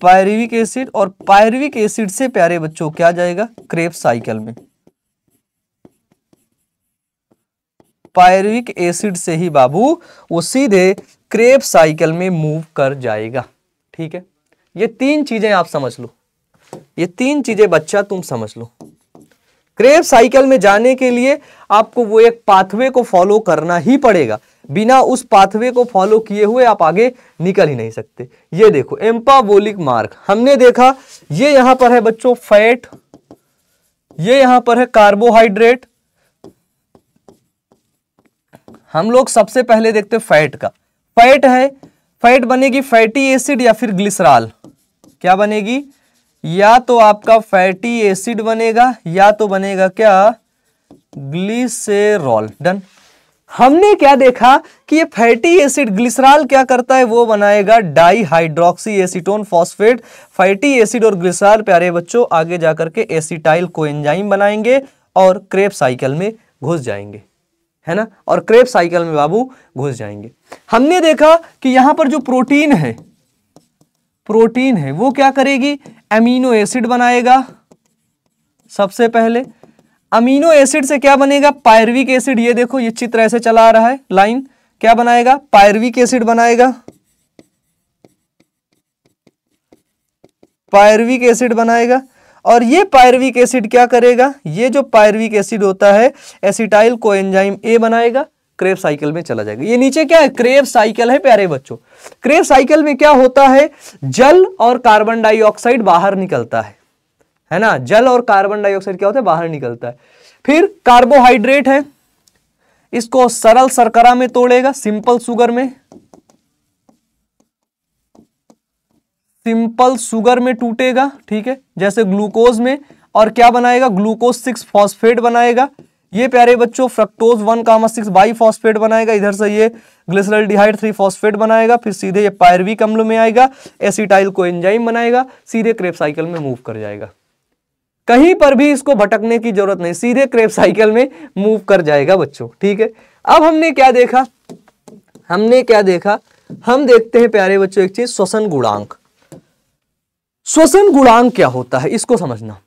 पायरुविक एसिड, और पायरुविक एसिड से प्यारे बच्चों क्या जाएगा, क्रेब्स साइकिल में। पायरुविक एसिड से ही बाबू वो सीधे क्रेब्स साइकिल में मूव कर जाएगा, ठीक है। ये तीन चीजें आप समझ लो, ये तीन चीजें बच्चा तुम समझ लो। क्रेब्स साइकिल में जाने के लिए आपको वो एक पाथवे को फॉलो करना ही पड़ेगा, बिना उस पाथवे को फॉलो किए हुए आप आगे निकल ही नहीं सकते। ये देखो एम्पाबोलिक मार्ग हमने देखा, ये यहां पर है बच्चों फैट, ये यहां पर है कार्बोहाइड्रेट। हम लोग सबसे पहले देखते हैं फैट का, फैट है, फैट बनेगी फैटी एसिड या फिर ग्लिसरॉल, क्या बनेगी, या तो आपका फैटी एसिड बनेगा या तो बनेगा क्या, ग्लिसरॉल। डन। हमने क्या देखा कि ये फैटी एसिड ग्लिसरॉल क्या करता है, वो बनाएगा dihydroxy acetone phosphate. Fatty acid और ग्लिसरॉल प्यारे बच्चों आगे जाकर के एसिटाइल कोएंजाइम बनाएंगे और क्रेब्स साइकिल में घुस जाएंगे, है ना, और क्रेब्स साइकिल में बाबू घुस जाएंगे। हमने देखा कि यहां पर जो प्रोटीन है, प्रोटीन है वो क्या करेगी, अमीनो एसिड बनाएगा। सबसे पहले अमीनो एसिड से क्या बनेगा, पायरुविक एसिड। ये देखो ये चित्र ऐसे चला आ रहा है लाइन, क्या बनाएगा, पायरुविक एसिड बनाएगा, पायरुविक एसिड बनाएगा। और ये पायरुविक एसिड क्या करेगा, ये जो पायरुविक एसिड होता है एसिटाइल कोएंजाइम ए बनाएगा, क्रेब साइकिल में चला जाएगा। ये नीचे क्या है, क्रेब साइकिल है प्यारे बच्चों। क्रेब साइकिल में क्या होता है, जल और कार्बन डाइऑक्साइड बाहर निकलता है ना, जल और कार्बन डाइऑक्साइड क्या होता है, बाहर निकलता है। फिर कार्बोहाइड्रेट है, इसको सरल शर्करा में तोड़ेगा, सिंपल शुगर में, सिंपल शुगर में टूटेगा, ठीक है, जैसे ग्लूकोज में, और क्या बनाएगा, ग्लूकोज 6 फॉस्फेट बनाएगा। ये प्यारे बच्चों फ्रक्टोज 1,6 बाई फॉस्फेट बनाएगा, इधर से ये ग्लिसरॉल्डिहाइड 3 फॉस्फेट बनाएगा, फिर सीधे ये पायरविक अम्ल में आएगा, एसिटाइल को एंजाइम बनाएगा, सीधे क्रेब साइकिल में मूव कर जाएगा। कहीं पर भी इसको भटकने की जरूरत नहीं, सीधे क्रेब साइकिल में मूव कर जाएगा बच्चों, ठीक है। अब हमने क्या देखा, हम देखते हैं प्यारे बच्चों एक चीज, श्वसन गुणांक। श्वसन गुणांक क्या होता है, इसको समझना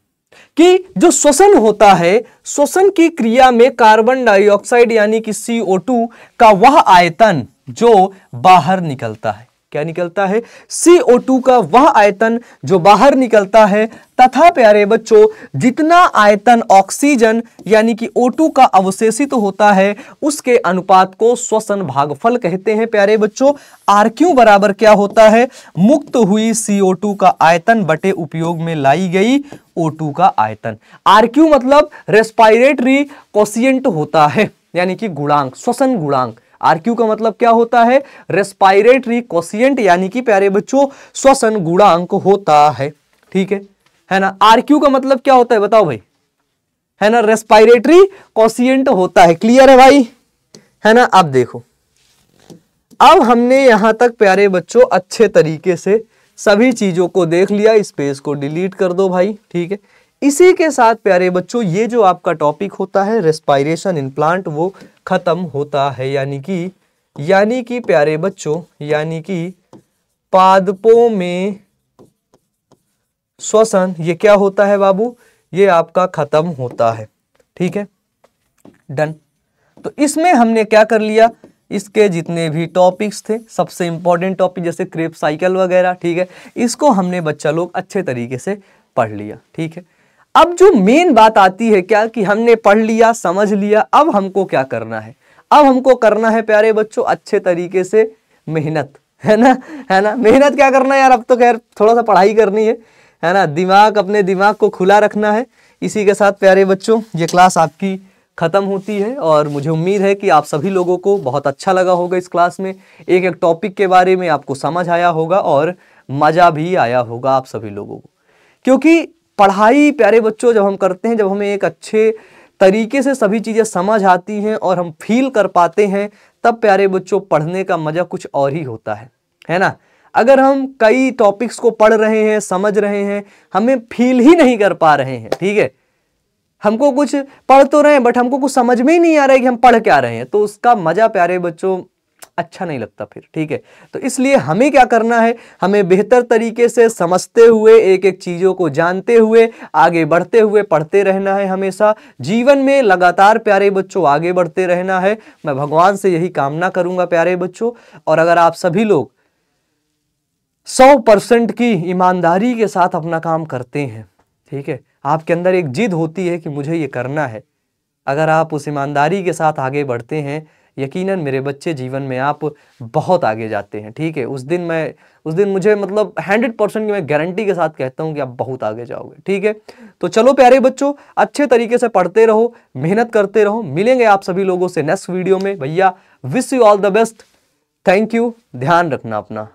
कि जो श्वसन होता है, श्वसन की क्रिया में कार्बन डाइऑक्साइड यानी कि CO2 का वह आयतन जो बाहर निकलता है, क्या निकलता है, CO2 का वह आयतन जो बाहर निकलता है, तथा प्यारे बच्चों जितना आयतन ऑक्सीजन यानी कि O2 का अवशेषित होता है, उसके अनुपात को श्वसन भागफल कहते हैं प्यारे बच्चों। RQ बराबर क्या होता है, मुक्त हुई CO2 का आयतन बटे उपयोग में लाई गई O2 का आयतन। RQ मतलब रेस्पिरेटरी कोशिएंट होता है, यानी कि गुणांक, श्वसन गुणांक। RQ का मतलब क्या होता है, रेस्पिरेटरी कोशिएंट यानी कि प्यारे बच्चों श्वसन गुणांक होता है, ठीक है ना। RQ का मतलब क्या होता है बताओ भाई, है ना, रेस्पिरेटरी कोशिएंट होता है। क्लियर है भाई, है ना। अब देखो, अब हमने यहां तक प्यारे बच्चों अच्छे तरीके से सभी चीजों को देख लिया, स्पेस को डिलीट कर दो भाई, ठीक है। इसी के साथ प्यारे बच्चों ये जो आपका टॉपिक होता है रेस्पिरेशन इन प्लांट वो खत्म होता है, यानी कि प्यारे बच्चों, यानी कि पादपों में श्वसन ये क्या होता है बाबू, ये आपका खत्म होता है, ठीक है, डन। तो इसमें हमने क्या कर लिया, इसके जितने भी टॉपिक्स थे, सबसे इंपॉर्टेंट टॉपिक जैसे क्रेब साइकिल वगैरह, ठीक है, इसको हमने बच्चा लोग अच्छे तरीके से पढ़ लिया, ठीक है। अब जो मेन बात आती है क्या, कि हमने पढ़ लिया, समझ लिया, अब हमको क्या करना है, अब हमको करना है प्यारे बच्चों अच्छे तरीके से मेहनत, है ना, मेहनत क्या करना है यार, अब तो खैर थोड़ा सा पढ़ाई करनी है ना, दिमाग, अपने दिमाग को खुला रखना है। इसी के साथ प्यारे बच्चों ये क्लास आपकी खत्म होती है, और मुझे उम्मीद है कि आप सभी लोगों को बहुत अच्छा लगा होगा इस क्लास में, एक एक टॉपिक के बारे में आपको समझ आया होगा और मजा भी आया होगा आप सभी लोगों को। क्योंकि पढ़ाई प्यारे बच्चों जब हम करते हैं, जब हमें एक अच्छे तरीके से सभी चीज़ें समझ आती हैं और हम फील कर पाते हैं, तब प्यारे बच्चों पढ़ने का मज़ा कुछ और ही होता है ना। अगर हम कई टॉपिक्स को पढ़ रहे हैं, समझ रहे हैं, हमें फील ही नहीं कर पा रहे हैं, ठीक है, हमको कुछ पढ़ तो रहे हैं बट हमको कुछ समझ में ही नहीं आ रहा है कि हम पढ़ क्या रहे हैं, तो उसका मज़ा प्यारे बच्चों अच्छा नहीं लगता फिर, ठीक है। तो इसलिए हमें क्या करना है, हमें बेहतर तरीके से समझते हुए, एक एक चीज़ों को जानते हुए, आगे बढ़ते हुए पढ़ते रहना है, हमेशा जीवन में लगातार प्यारे बच्चों आगे बढ़ते रहना है। मैं भगवान से यही कामना करूंगा प्यारे बच्चों। और अगर आप सभी लोग 100% की ईमानदारी के साथ अपना काम करते हैं, ठीक है, आपके अंदर एक जिद होती है कि मुझे ये करना है, अगर आप उस ईमानदारी के साथ आगे बढ़ते हैं, यकीनन मेरे बच्चे जीवन में आप बहुत आगे जाते हैं, ठीक है। उस दिन मुझे मतलब 100% की मैं गारंटी के साथ कहता हूं कि आप बहुत आगे जाओगे, ठीक है। तो चलो प्यारे बच्चों अच्छे तरीके से पढ़ते रहो, मेहनत करते रहो, मिलेंगे आप सभी लोगों से नेक्स्ट वीडियो में। भैया wish you all the best, thank you, ध्यान रखना अपना।